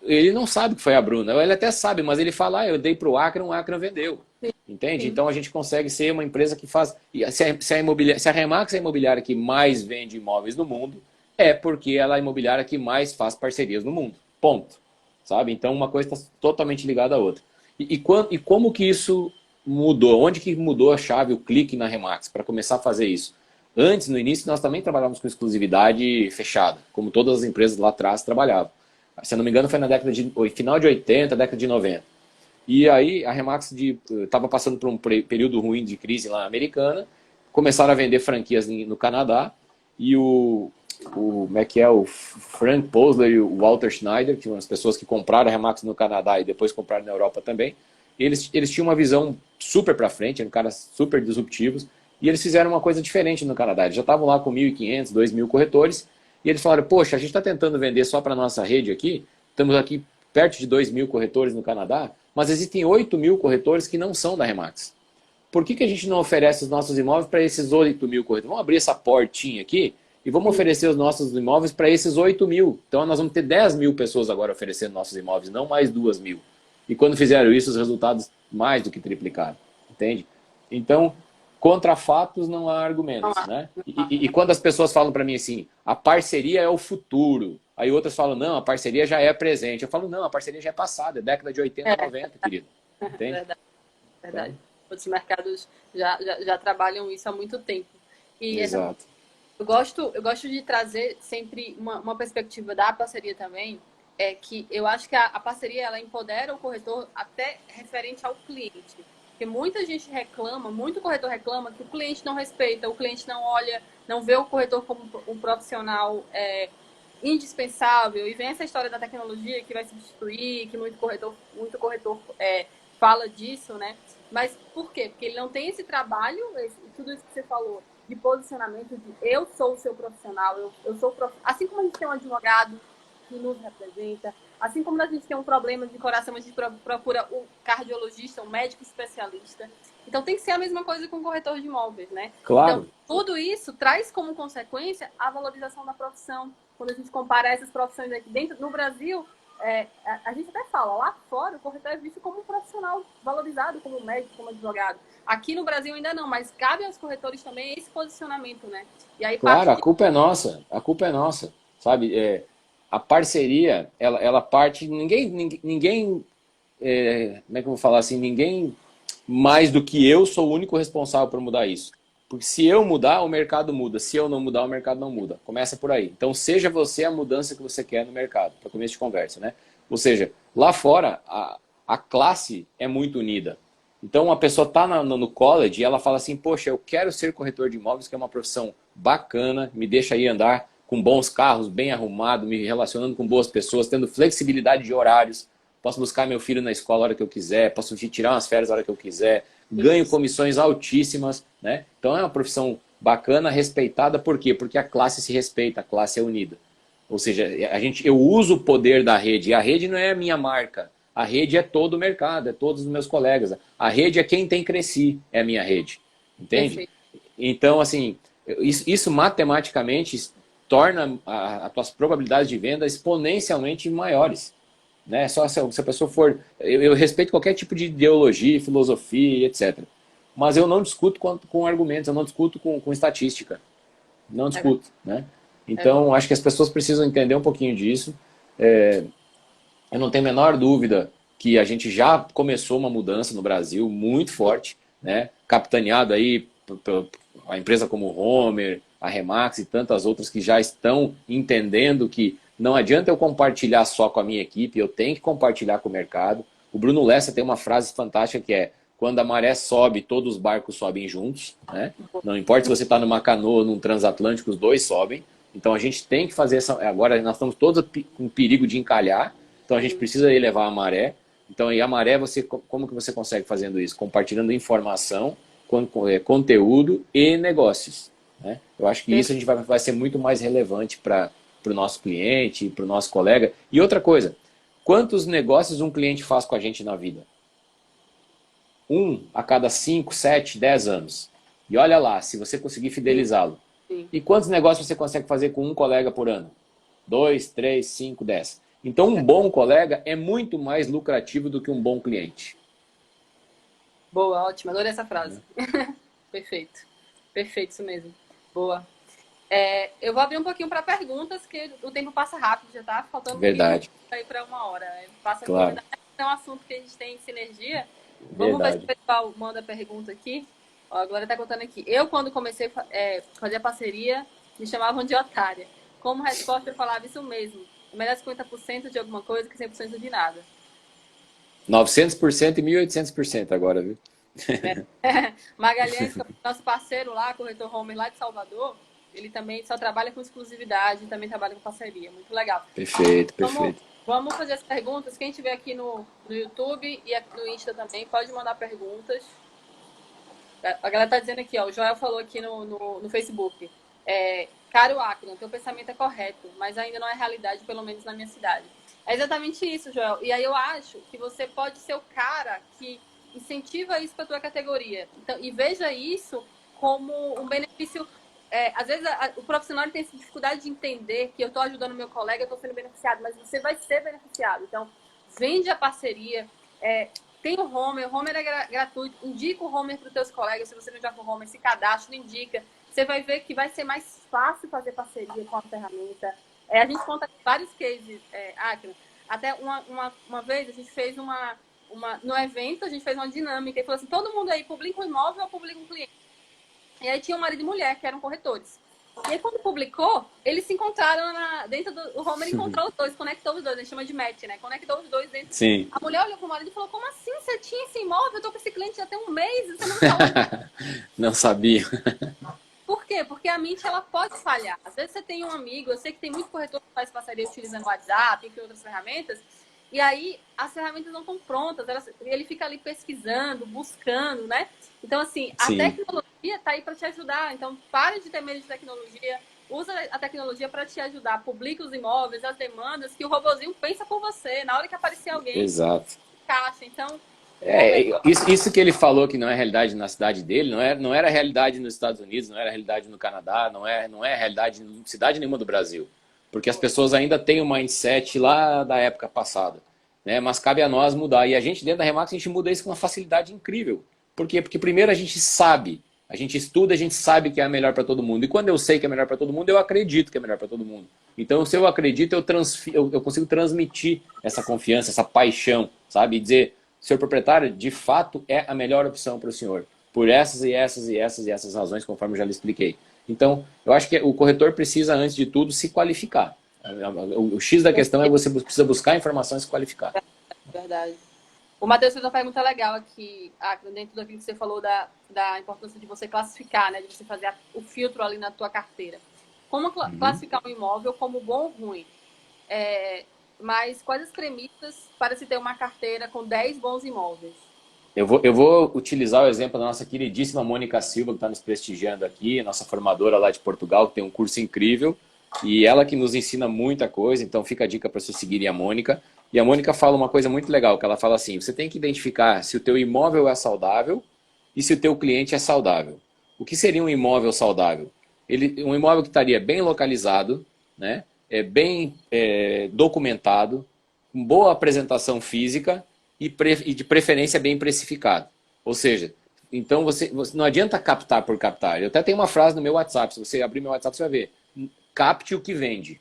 ele não sabe que foi a Bruna. Ele até sabe, mas ele fala, eu dei para o Acre vendeu. Entende? Sim. Então, a gente consegue ser uma empresa que faz... Se a Remax é a imobiliária que mais vende imóveis no mundo, é porque ela é a imobiliária que mais faz parcerias no mundo. Ponto. Sabe? Então, uma coisa está totalmente ligada à outra. E como que isso mudou? Onde que mudou a chave, o clique na Remax para começar a fazer isso? Antes, no início, nós também trabalhávamos com exclusividade fechada, como todas as empresas lá atrás trabalhavam. Se eu não me engano, foi na final de 80, década de 90. E aí a Remax estava passando por um período ruim de crise lá americana, começaram a vender franquias no Canadá, e como é que é, o Frank Posler e o Walter Schneider, que são as pessoas que compraram a Remax no Canadá e depois compraram na Europa também, eles tinham uma visão super para frente, eram caras super disruptivos, e eles fizeram uma coisa diferente no Canadá. Eles já estavam lá com 1.500, 2.000 corretores, e eles falaram, poxa, a gente está tentando vender só para a nossa rede aqui, estamos aqui perto de 2.000 corretores no Canadá, mas existem 8.000 corretores que não são da Remax. Por que a gente não oferece os nossos imóveis para esses 8.000 corretores? Vamos abrir essa portinha aqui e vamos oferecer os nossos imóveis para esses 8.000. Então nós vamos ter 10.000 pessoas agora oferecendo nossos imóveis, não mais 2.000. E quando fizeram isso, os resultados mais do que triplicaram. Entende? Então, contra fatos não há argumentos, né? E quando as pessoas falam para mim assim, a parceria é o futuro. Aí outras falam, não, a parceria já é presente. Eu falo, não, a parceria já é passada, é década de 80, 90, querido. Entende? Verdade. Verdade. Então, os mercados já trabalham isso há muito tempo. E exato. Eu gosto de trazer sempre uma perspectiva da parceria também, é que eu acho que a parceria ela empodera o corretor até referente ao cliente. Porque muita gente reclama, muito corretor reclama que o cliente não respeita, o cliente não olha, não vê o corretor como um profissional indispensável. E vem essa história da tecnologia que vai substituir, que muito corretor fala disso, né? Mas por quê? Porque ele não tem esse trabalho, tudo isso que você falou, de posicionamento de eu sou o seu profissional, eu sou assim como a gente tem um advogado que nos representa, assim como a gente tem um problema de coração, a gente procura o cardiologista, o médico especialista. Então tem que ser a mesma coisa com o corretor de imóveis, né? Claro. Então, tudo isso traz como consequência a valorização da profissão. Quando a gente compara essas profissões aqui dentro, no Brasil, a gente até fala, lá fora o corretor é visto como um profissional valorizado, como médico, como advogado. Aqui no Brasil ainda não, mas cabe aos corretores também esse posicionamento, né? E aí, claro, a culpa é nossa, sabe? A parceria, ela parte, ninguém como é que eu vou falar assim, ninguém mais do que eu sou o único responsável por mudar isso. Porque se eu mudar, o mercado muda. Se eu não mudar, o mercado não muda. Começa por aí. Então, seja você a mudança que você quer no mercado, para começo de conversa, né? Ou seja, lá fora, a classe é muito unida. Então, uma pessoa está no college e ela fala assim, poxa, eu quero ser corretor de imóveis, que é uma profissão bacana, me deixa aí andar com bons carros, bem arrumado, me relacionando com boas pessoas, tendo flexibilidade de horários, posso buscar meu filho na escola a hora que eu quiser, posso tirar umas férias a hora que eu quiser, ganho comissões altíssimas, né? Então é uma profissão bacana, respeitada, por quê? Porque a classe se respeita, a classe é unida. Ou seja, eu uso o poder da rede, e a rede não é a minha marca, a rede é todo o mercado, é todos os meus colegas, a rede é quem tem cresci, é a minha rede, entende? Então, assim, isso matematicamente torna as tuas probabilidades de venda exponencialmente maiores. Né? Só se a pessoa for... Eu respeito qualquer tipo de ideologia, filosofia, etc. Mas eu não discuto com argumentos, eu não discuto com estatística. Não discuto. Né? Então, acho que as pessoas precisam entender um pouquinho disso. Eu não tenho a menor dúvida que a gente já começou uma mudança no Brasil muito forte, né? Capitaneado aí por a empresa como o Homer, a Remax e tantas outras que já estão entendendo que não adianta eu compartilhar só com a minha equipe, eu tenho que compartilhar com o mercado. O Bruno Lessa tem uma frase fantástica que é: quando a maré sobe, todos os barcos sobem juntos. Né? Não importa se você está numa canoa ou num transatlântico, os dois sobem. Então a gente tem que fazer essa... Agora nós estamos todos com perigo de encalhar, então a gente precisa elevar a maré. Então, e a maré, como que você consegue fazendo isso? Compartilhando informação, conteúdo e negócios. Né? Eu acho que isso a gente vai ser muito mais relevante para o nosso cliente, para o nosso colega. E outra coisa, quantos negócios um cliente faz com a gente na vida? Um a cada 5, 7, 10 anos. E olha lá, se você conseguir fidelizá-lo. E quantos negócios você consegue fazer com um colega por ano? 2, 3, 5, 10. Então, um bom colega é muito mais lucrativo do que um bom cliente. Boa, ótima. Adorei essa frase. Perfeito. Perfeito, isso mesmo. Boa. Eu vou abrir um pouquinho para perguntas, que o tempo passa rápido, já tá faltando Verdade. Aí para 1 hora. Passa claro. É um assunto que a gente tem sinergia. Vamos ver se o pessoal manda pergunta aqui. Ó, a Glória tá contando aqui. Eu, quando comecei a fazer a parceria, me chamavam de otária. Como resposta, eu falava isso mesmo. Melhor 50% de alguma coisa que 100% de nada. 900% e 1.800% agora, viu? Magalhães, nosso parceiro lá, corretor Homer lá de Salvador, ele também só trabalha com exclusividade, também trabalha com parceria. Muito legal. Perfeito, perfeito. Vamos fazer as perguntas. Quem estiver aqui no YouTube e aqui no Insta também, pode mandar perguntas. A galera tá dizendo aqui, ó, o Joel falou aqui no Facebook. Caro Acron, teu pensamento é correto, mas ainda não é realidade, pelo menos na minha cidade. É exatamente isso, Joel. E aí eu acho que você pode ser o cara que incentiva isso para tua categoria. Então, e veja isso como um benefício. Às vezes o profissional tem essa dificuldade de entender que eu estou ajudando meu colega, eu estou sendo beneficiado, mas você vai ser beneficiado. Então, vende a parceria. Tem o Homer é gratuito. Indica o Homer para os teus colegas. Se você não já for Homer, se cadastra, indica. Você vai ver que vai ser mais fácil fazer parceria com a ferramenta. A gente conta vários cases, Acre. Até uma vez a gente fez no evento, a gente fez uma dinâmica e falou assim, todo mundo aí publica um imóvel ou publica um cliente? E aí tinha um marido e mulher, que eram corretores. E aí quando publicou, eles se encontraram dentro do... O Homer encontrou os dois, conectou os dois, a gente chama de match, né? Conectou os dois dentro. Sim. A mulher olhou pro marido e falou, como assim você tinha esse imóvel? Eu tô com esse cliente já tem um mês, você não sabe. Não sabia. Por quê? Porque a mente, ela pode falhar. Às vezes você tem um amigo, eu sei que tem muito corretor que faz parceria utilizando o WhatsApp, enfim, outras ferramentas, e aí as ferramentas não estão prontas, ele fica ali pesquisando, buscando, né? Então, assim, a tecnologia está aí para te ajudar. Então, pare de ter medo de tecnologia, usa a tecnologia para te ajudar, publica os imóveis, as demandas, que o robozinho pensa por você. Na hora que aparecer alguém, exato. Encaixa. Então... Isso que ele falou que não é realidade na cidade dele, não era realidade nos Estados Unidos, não era realidade no Canadá, não é realidade em cidade nenhuma do Brasil. Porque as pessoas ainda têm o mindset lá da época passada. Né? Mas cabe a nós mudar. E a gente, dentro da Remax, a gente muda isso com uma facilidade incrível. Por quê? Porque primeiro a gente sabe, a gente estuda, a gente sabe que é a melhor para todo mundo. E quando eu sei que é melhor para todo mundo, eu acredito que é melhor para todo mundo. Então, se eu acredito, eu consigo transmitir essa confiança, essa paixão, sabe? E dizer... Senhor proprietário, de fato, é a melhor opção para o senhor. Por essas e essas e essas e essas razões, conforme eu já lhe expliquei. Então, eu acho que o corretor precisa, antes de tudo, se qualificar. O X da questão é você precisa buscar informação e se qualificar. Verdade. O Matheus fez uma pergunta legal aqui, dentro daquilo que você falou da importância de você classificar, né? De você fazer o filtro ali na tua carteira. Como classificar um imóvel como bom ou ruim? Mas quais as premissas para se ter uma carteira com 10 bons imóveis? Eu vou utilizar o exemplo da nossa queridíssima Mônica Silva, que está nos prestigiando aqui, nossa formadora lá de Portugal, que tem um curso incrível, e ela que nos ensina muita coisa, então fica a dica para vocês seguirem a Mônica. E a Mônica fala uma coisa muito legal, que ela fala assim, você tem que identificar se o teu imóvel é saudável e se o teu cliente é saudável. O que seria um imóvel saudável? Um imóvel que estaria bem localizado, né? Bem documentado, com boa apresentação física e de preferência bem precificado. Ou seja, então você não adianta captar por captar. Eu até tenho uma frase no meu WhatsApp, se você abrir meu WhatsApp você vai ver. Capte o que vende.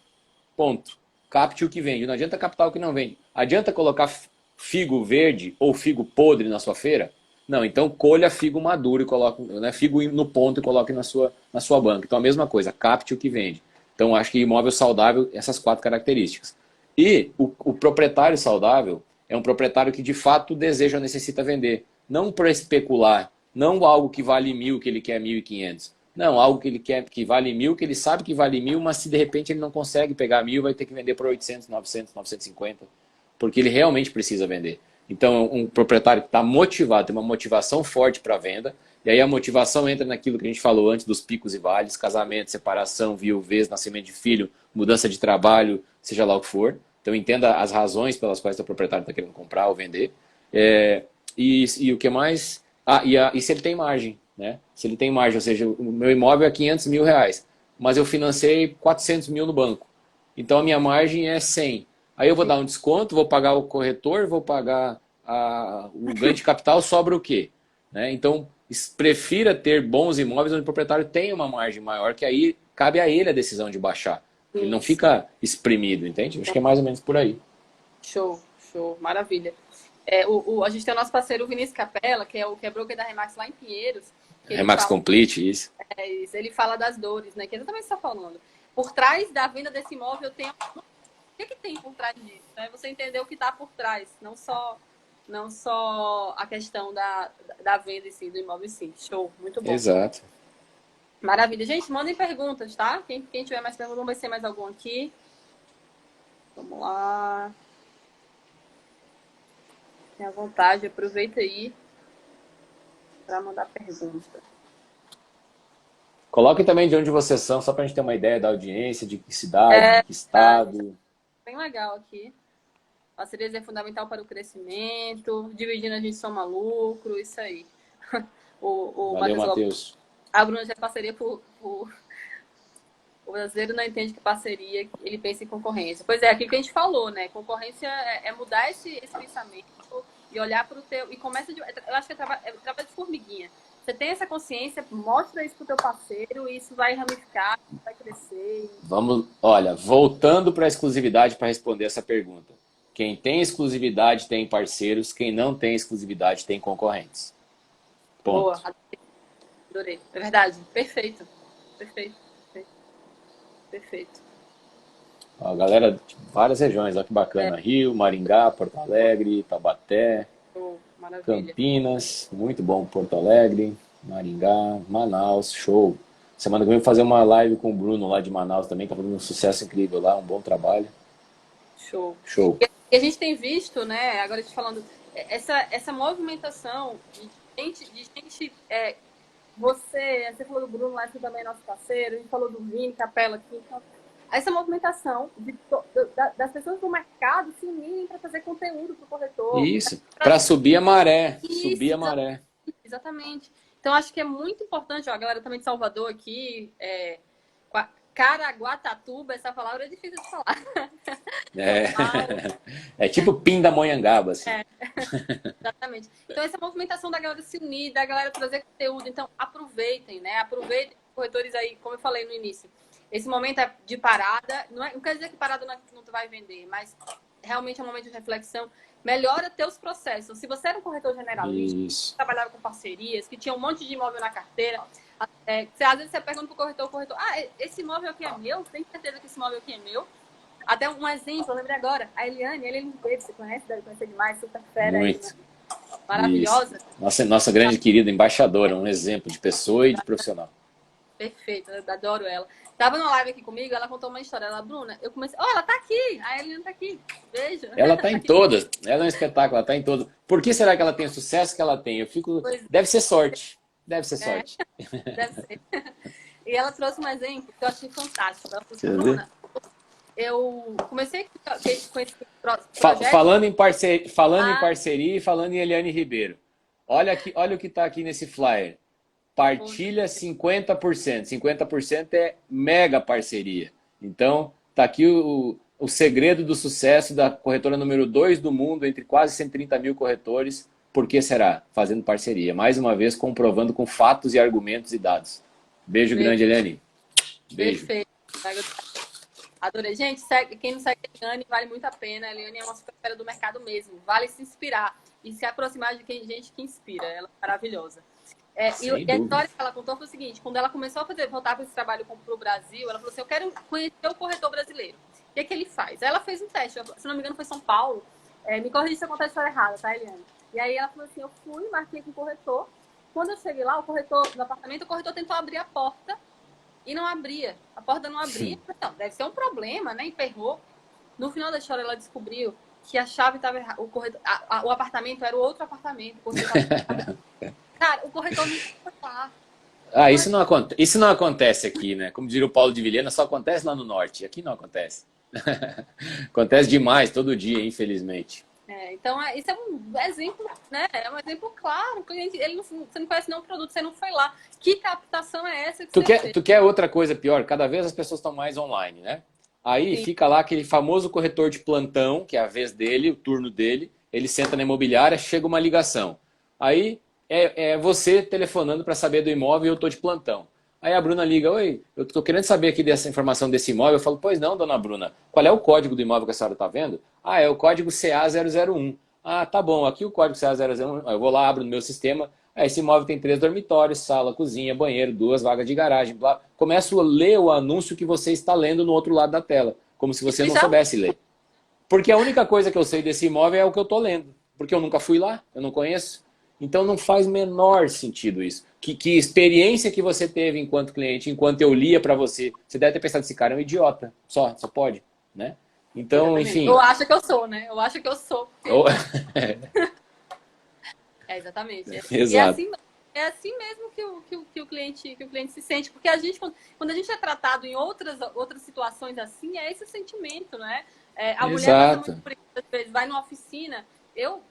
Ponto. Capte o que vende. Não adianta captar o que não vende. Adianta colocar figo verde ou figo podre na sua feira? Não, então colha figo maduro e coloque, né, figo no ponto e coloque na sua banca. Então a mesma coisa, capte o que vende. Então acho que imóvel saudável, essas 4 características. E o proprietário saudável é um proprietário que de fato deseja ou necessita vender. Não para especular, não algo que vale 1.000 que ele quer 1.500. Não, algo que ele quer que vale 1.000, que ele sabe que vale 1.000, mas se de repente ele não consegue pegar 1.000, vai ter que vender por 800, 900, 950, porque ele realmente precisa vender. Então, um proprietário que está motivado, tem uma motivação forte para a venda, e aí a motivação entra naquilo que a gente falou antes dos picos e vales, casamento, separação, viuvez, nascimento de filho, mudança de trabalho, seja lá o que for. Então, entenda as razões pelas quais o proprietário está querendo comprar ou vender. E o que mais? E se ele tem margem, né? Se ele tem margem, ou seja, o meu imóvel é 500 mil reais, mas eu financei 400 mil no banco. Então a minha margem é 100. Aí eu vou dar um desconto, vou pagar o corretor, vou pagar o ganho de capital, sobra o quê? Né? Então, prefira ter bons imóveis onde o proprietário tem uma margem maior, que aí cabe a ele a decisão de baixar. Ele não fica espremido, entende? Acho que é mais ou menos por aí. Show, show, maravilha. A gente tem o nosso parceiro Vinícius Capella, que é broker da Remax lá em Pinheiros. Remax Complete, isso. Isso. Ele fala das dores, né? Que exatamente você está falando. Por trás da venda desse imóvel tem... O que tem por trás disso? Né? Você entender o que está por trás, não só a questão da venda em si, do imóvel em si. Show, muito bom. Exato. Maravilha. Gente, mandem perguntas, tá? Quem tiver mais perguntas, vamos ver se tem mais algum aqui. Vamos lá. Tenha vontade, aproveita aí para mandar pergunta. Coloquem também de onde vocês são, só para a gente ter uma ideia da audiência, de que cidade, de que estado. Bem legal aqui. Parcerias é fundamental para o crescimento. Dividindo a gente soma lucro, isso aí. Valeu, Matheus. A Bruna já é parceria o brasileiro não entende que parceria, ele pensa em concorrência. Pois é, aquilo que a gente falou, né? Concorrência é mudar esse pensamento e olhar para o teu... E começa de... Eu acho que é trabalho de formiguinha. Você tem essa consciência, mostra isso pro teu parceiro e isso vai ramificar, vai crescer. Vamos, olha, voltando para a exclusividade para responder essa pergunta. Quem tem exclusividade tem parceiros, quem não tem exclusividade tem concorrentes. Ponto. Boa, adorei. É verdade, perfeito. Perfeito. Ó, galera de várias regiões, olha que bacana. Rio, Maringá, Porto Alegre, Taubaté, Campinas, muito bom, Porto Alegre, Maringá, Manaus, show. Semana que vem eu vou fazer uma live com o Bruno lá de Manaus também, tá fazendo um sucesso incrível lá, um bom trabalho. Show. E a gente tem visto, né, agora te falando, essa movimentação de gente você falou do Bruno lá, que também é nosso parceiro, a gente falou do Vini Capella aqui, então, essa movimentação das pessoas do mercado se unirem para fazer conteúdo para o corretor. Isso, para subir a maré. Exatamente. Então, acho que é muito importante, ó, a galera também de Salvador aqui, Caraguatatuba, essa palavra é difícil de falar. É tipo Pindamonhangaba, assim. Exatamente. Então, essa movimentação da galera se unir, da galera trazer conteúdo. Então, aproveitem, né? Aproveitem corretores aí, como eu falei no início. Esse momento é de parada. Não quer dizer que parada não vai vender, mas realmente é um momento de reflexão. Melhora teus processos. Se você era um corretor generalista, que trabalhava com parcerias, que tinha um monte de imóvel na carteira, às vezes você pergunta pro corretor, esse imóvel aqui é meu? Tem certeza que esse imóvel aqui é meu? Até um exemplo, eu lembrei agora, a Eliane Ribeiro, você conhece? Deve conhecer demais, super fera. Muito. Aí, né? Maravilhosa. Nossa grande querida embaixadora, um exemplo de pessoa e de profissional. Perfeito, eu adoro ela. Tava numa live aqui comigo, ela contou uma história. Ela, Bruna, eu comecei... ela tá aqui! A Eliane tá aqui. Beijo. Ela tá em todas. Ela é um espetáculo, ela tá em todas. Por que será que ela tem o sucesso que ela tem? Deve ser sorte. Deve ser sorte. Deve ser. E ela trouxe um exemplo que eu achei fantástico. Ela falou assim, Bruna, eu comecei com esse projeto... Falando em parceria e falando em Eliane Ribeiro. Olha o que tá aqui nesse flyer. partilha 50%. 50% é mega parceria. Então, tá aqui o segredo do sucesso da corretora número 2 do mundo, entre quase 130 mil corretores. Por que será? Fazendo parceria. Mais uma vez, comprovando com fatos e argumentos e dados. Beijo grande, Eliane. Beijo. Perfeito. Adorei. Gente, segue, quem não segue a Eliane, vale muito a pena. A Eliane é uma super fera do mercado mesmo. Vale se inspirar e se aproximar de gente que inspira. Ela é maravilhosa. E a história que ela contou foi o seguinte: quando ela começou a voltar para esse trabalho para o Brasil, ela falou assim: eu quero conhecer o corretor brasileiro. O que é que ele faz? Aí ela fez um teste, se não me engano foi São Paulo. Me corrija se eu contar a história errada, tá, Eliane? E aí ela falou assim: eu fui, marquei com o corretor. Quando eu cheguei lá, o corretor no apartamento, o corretor tentou abrir a porta e não abria. A porta não abria. Então, deve ser um problema, né? Emperrou. No final da história, ela descobriu que a chave estava errada. O apartamento era o outro apartamento. Cara, o corretor não foi lá. Isso não acontece aqui, né? Como diria o Paulo de Vilhena, só acontece lá no norte. Aqui não acontece. Acontece demais, todo dia, infelizmente. Então, isso é um exemplo, né? É um exemplo claro. O cliente, você não conhece nenhum produto, você não foi lá. Que captação é essa que você fez? Tu quer outra coisa pior? Cada vez as pessoas estão mais online, né? Aí Sim. fica lá aquele famoso corretor de plantão, que é a vez dele, o turno dele. Ele senta na imobiliária, chega uma ligação. Aí é você telefonando para saber do imóvel e eu tô de plantão. Aí a Bruna liga: oi, eu tô querendo saber aqui dessa informação desse imóvel. Eu falo: pois não, dona Bruna, qual é o código do imóvel que a senhora tá vendo? Ah, é o código CA001. Ah, tá bom, aqui o código CA001. Eu vou lá, abro no meu sistema. Esse imóvel tem 3 dormitórios, sala, cozinha, banheiro, 2 vagas de garagem. Blá. Começo a ler o anúncio que você está lendo no outro lado da tela, como se você não soubesse ler. Porque a única coisa que eu sei desse imóvel é o que eu tô lendo. Porque eu nunca fui lá, eu não conheço. Então não faz menor sentido isso. Que experiência que você teve enquanto cliente, enquanto eu lia para você, você deve ter pensado: esse cara é um idiota, só pode, né? Então, enfim. Eu acho que eu sou, né? Eu acho que eu sou. Exatamente. Exato. É assim mesmo que o cliente se sente, porque a gente, quando a gente é tratado em outras situações assim, é esse sentimento, né? A mulher passa muito por isso, às vezes, vai numa oficina, eu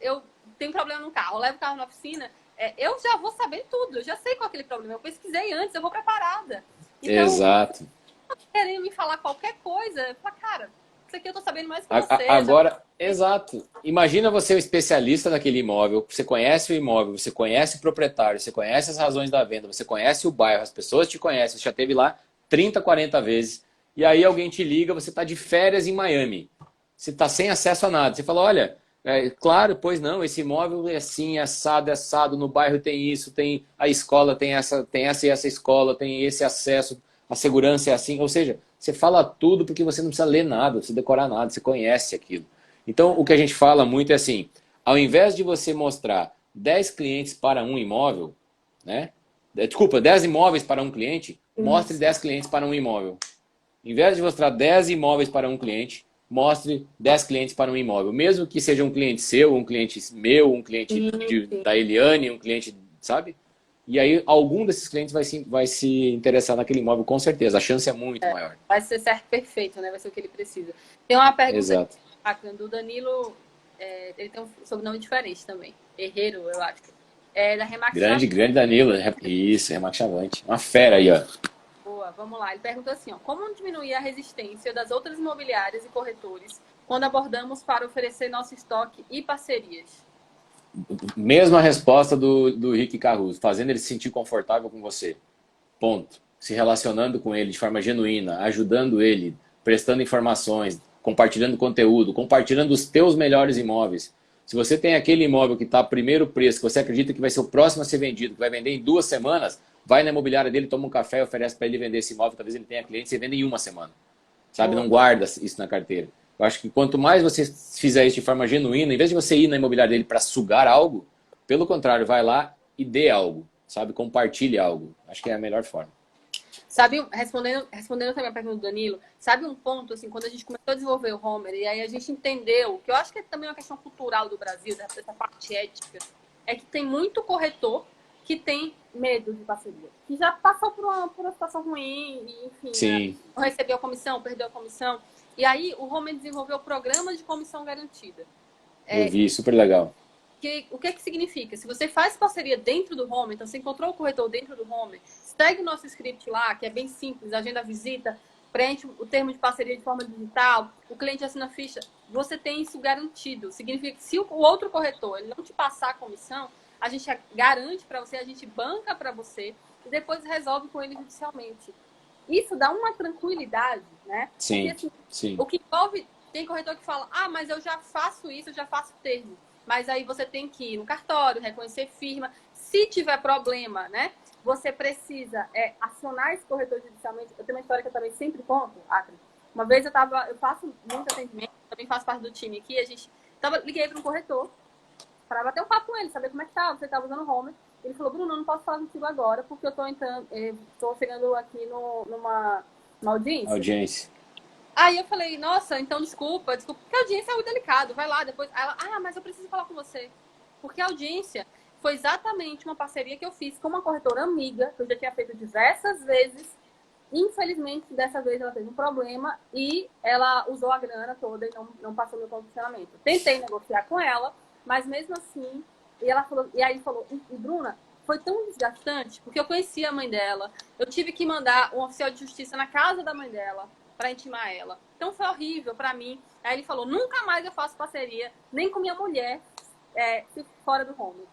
tenho problema no carro, eu levo o carro na oficina, eu já vou saber tudo, eu já sei qual é aquele problema, eu pesquisei antes, eu vou preparada. Então, exato. querendo me falar qualquer coisa, eu falo: cara, isso aqui eu tô sabendo mais que você. Agora, exato. Imagina você um especialista naquele imóvel, você conhece o imóvel, você conhece o proprietário, você conhece as razões da venda, você conhece o bairro, as pessoas te conhecem, você já esteve lá 30, 40 vezes, e aí alguém te liga, você está de férias em Miami, você está sem acesso a nada, você fala: olha, claro, pois não, esse imóvel é assim, assado, no bairro tem isso, tem a escola, tem essa e essa escola, tem esse acesso, a segurança é assim, ou seja, você fala tudo porque você não precisa ler nada, você decorar nada, você conhece aquilo. Então, o que a gente fala muito é assim: ao invés de você mostrar 10 clientes para um imóvel, né? Desculpa, 10 imóveis para um cliente, mostre 10 clientes para um imóvel. Em vez de mostrar 10 imóveis para um cliente, mostre 10 clientes para um imóvel. Mesmo que seja um cliente seu, um cliente meu, um cliente da Eliane, um cliente, sabe? E aí algum desses clientes vai se interessar naquele imóvel, com certeza. A chance é muito maior. Vai ser certo, perfeito, né? Vai ser o que ele precisa. Tem uma pergunta. Exato. Do Danilo, ele tem um sobrenome diferente também. Herreiro, eu acho. Da Remax Grande Danilo. Isso, Remax Chavante. Uma fera aí, ó. Boa, vamos lá. Ele perguntou assim: como diminuir a resistência das outras imobiliárias e corretores quando abordamos para oferecer nosso estoque e parcerias? Mesma resposta do Rick Caruso, fazendo ele se sentir confortável com você. Ponto. Se relacionando com ele de forma genuína, ajudando ele, prestando informações, compartilhando conteúdo, compartilhando os teus melhores imóveis. Se você tem aquele imóvel que está a primeiro preço, que você acredita que vai ser o próximo a ser vendido, que vai vender em 2 semanas, vai na imobiliária dele, toma um café e oferece para ele vender esse imóvel. Talvez ele tenha cliente e você vende em 1 semana. Sabe? Não guarda isso na carteira. Eu acho que quanto mais você fizer isso de forma genuína, em vez de você ir na imobiliária dele para sugar algo, pelo contrário, vai lá e dê algo, sabe? Compartilhe algo. Acho que é a melhor forma. Sabe, respondendo também a pergunta do Danilo, sabe um ponto, assim, quando a gente começou a desenvolver o Homer, e aí a gente entendeu, que eu acho que é também uma questão cultural do Brasil, dessa parte ética, é que tem muito corretor que tem medo de parceria, que já passou por uma situação ruim, e, enfim, Sim. Né, não recebeu a comissão, perdeu a comissão. E aí o Homer desenvolveu o programa de comissão garantida. Eu vi, super legal. o que significa? Se você faz parceria dentro do home, então você encontrou o corretor dentro do home, segue o nosso script lá, que é bem simples, agenda a visita, preenche o termo de parceria de forma digital, o cliente assina a ficha, você tem isso garantido. Significa que se o outro corretor ele não te passar a comissão, a gente garante para você, a gente banca para você e depois resolve com ele judicialmente. Isso dá uma tranquilidade, né? Sim, porque, assim, sim. o que envolve, tem corretor que fala, mas eu já faço isso, eu já faço termo. Mas aí você tem que ir no cartório, reconhecer firma. Se tiver problema, né? Você precisa acionar esse corretor judicialmente. Eu tenho uma história que eu também sempre conto, Acre. Uma vez eu faço muito atendimento, também faço parte do time aqui, liguei para um corretor para bater um papo com ele, saber como é que tá, você estava usando o home. Ele falou, Bruno, eu não posso falar contigo agora, porque eu estou chegando aqui numa audiência. Audiência. Aí eu falei, nossa, então desculpa, porque a audiência é muito delicado, vai lá depois. Aí ela, mas eu preciso falar com você. Porque a audiência foi exatamente uma parceria que eu fiz com uma corretora amiga, que eu já tinha feito diversas vezes. Infelizmente, dessa vez ela teve um problema e ela usou a grana toda e não passou meu condicionamento. Tentei negociar com ela, mas mesmo assim, e aí falou, e Bruna, foi tão desgastante, porque eu conhecia a mãe dela, eu tive que mandar um oficial de justiça na casa da mãe dela para intimar ela. Então foi horrível para mim. Aí ele falou, nunca mais eu faço parceria, nem com minha mulher, fora do home.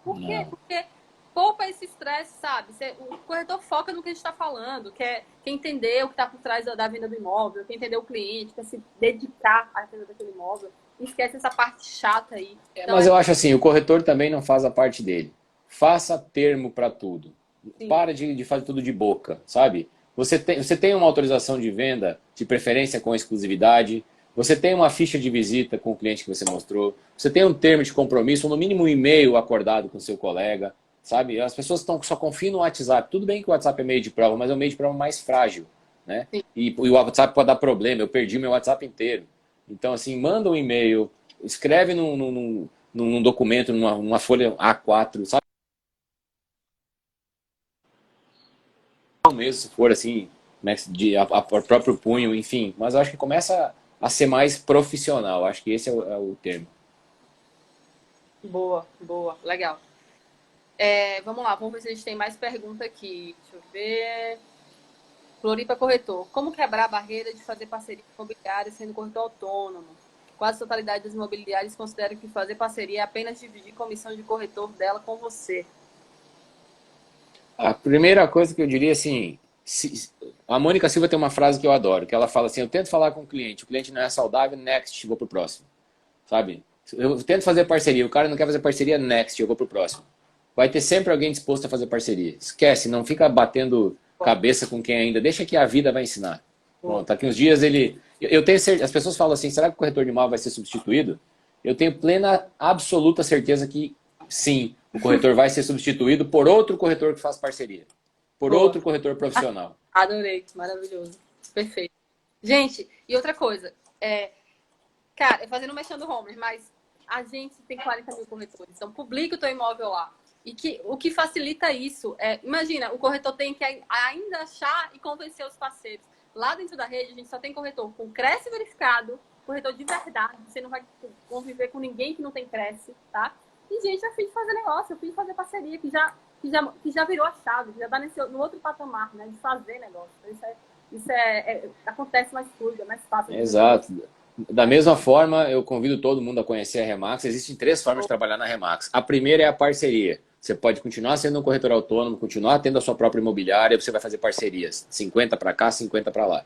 Por quê? Porque poupa esse estresse, sabe? O corretor foca no que a gente está falando, quer entender o que está por trás da venda do imóvel, quer entender o cliente, quer se dedicar à venda daquele imóvel. Esquece essa parte chata aí. Então, Mas eu acho assim, o corretor também não faz a parte dele. Faça termo para tudo. Sim. Para de fazer tudo de boca, sabe? Você tem uma autorização de venda, de preferência com exclusividade. Você tem uma ficha de visita com o cliente que você mostrou. Você tem um termo de compromisso, ou no mínimo um e-mail acordado com seu colega. Sabe? As pessoas só confiam no WhatsApp. Tudo bem que o WhatsApp é meio de prova, mas é um meio de prova mais frágil. Né? E o WhatsApp pode dar problema. Eu perdi meu WhatsApp inteiro. Então, assim, manda um e-mail, escreve num documento, numa folha A4, sabe? Mesmo se for assim, né, a próprio punho, enfim. Mas eu acho que começa a ser mais profissional. Acho que esse é o termo. Boa, legal. Vamos lá, vamos ver se a gente tem mais pergunta aqui. Deixa eu ver. Floripa Corretor. Como quebrar a barreira de fazer parceria imobiliária sendo corretor autônomo? Quase a totalidade das imobiliárias considera que fazer parceria é apenas dividir comissão de corretor dela com você. A primeira coisa que eu diria assim, a Mônica Silva tem uma frase que eu adoro, que ela fala assim, eu tento falar com o cliente não é saudável, next, vou pro próximo. Sabe? Eu tento fazer parceria, o cara não quer fazer parceria, next, eu vou pro próximo. Vai ter sempre alguém disposto a fazer parceria. Esquece, não fica batendo cabeça com quem ainda, deixa que a vida vai ensinar. Pronto, daqui uns dias eu tenho certeza, as pessoas falam assim, será que o corretor de imóvel vai ser substituído? Eu tenho plena, absoluta certeza que sim, o corretor vai ser substituído por outro corretor que faz parceria. Por outro corretor profissional. Adorei, maravilhoso. Perfeito. Gente, e outra coisa, cara, fazendo mexendo home, mas a gente tem 40 mil corretores, então publica o teu imóvel lá. E o que facilita isso imagina, o corretor tem que ainda achar e convencer os parceiros. Lá dentro da rede, a gente só tem corretor com Cresce verificado, corretor de verdade, você não vai conviver com ninguém que não tem Cresce, tá? E gente a fim de fazer negócio, a fim de fazer parceria, que já virou a chave, que já tá no outro patamar, né? De fazer negócio. Isso acontece mais fluido, é mais fácil. Exato. Da mesma forma, eu convido todo mundo a conhecer a Remax. Existem 3 formas de trabalhar na Remax. A primeira é a parceria. Você pode continuar sendo um corretor autônomo, continuar tendo a sua própria imobiliária, você vai fazer parcerias. 50 para cá, 50 para lá.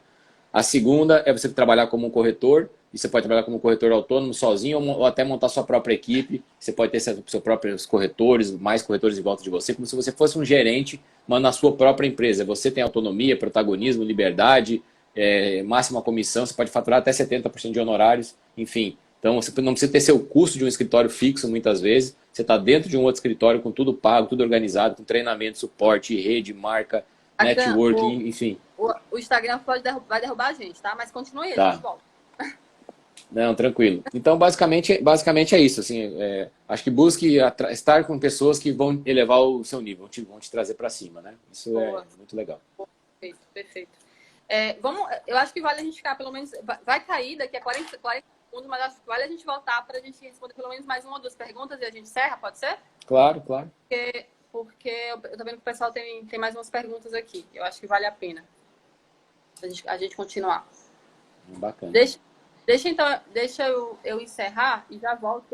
A segunda é você trabalhar como um corretor, e você pode trabalhar como corretor autônomo sozinho ou até montar sua própria equipe. Você pode ter seus próprios corretores, mais corretores em volta de você, como se você fosse um gerente, mas na sua própria empresa. Você tem autonomia, protagonismo, liberdade, máxima comissão, você pode faturar até 70% de honorários, enfim. Então você não precisa ter seu custo de um escritório fixo muitas vezes. Você está dentro de um outro escritório com tudo pago, tudo organizado, com treinamento, suporte, rede, marca, networking, enfim. O Instagram vai derrubar a gente, tá? Mas continue aí, tá. Não, tranquilo. Então, basicamente é isso. Assim, acho que busque estar com pessoas que vão elevar o seu nível, vão te trazer para cima, né? Isso é muito legal. Perfeito. Eu acho que vale a gente ficar pelo menos... Vai cair daqui a 40 assuntos, mas acho que vale a gente voltar para a gente responder pelo menos mais uma ou duas perguntas e a gente encerra, pode ser? Claro, claro. Porque eu tô vendo que o pessoal tem mais umas perguntas aqui. Eu acho que vale a pena a gente continuar. Bacana. Deixa eu encerrar e já volto.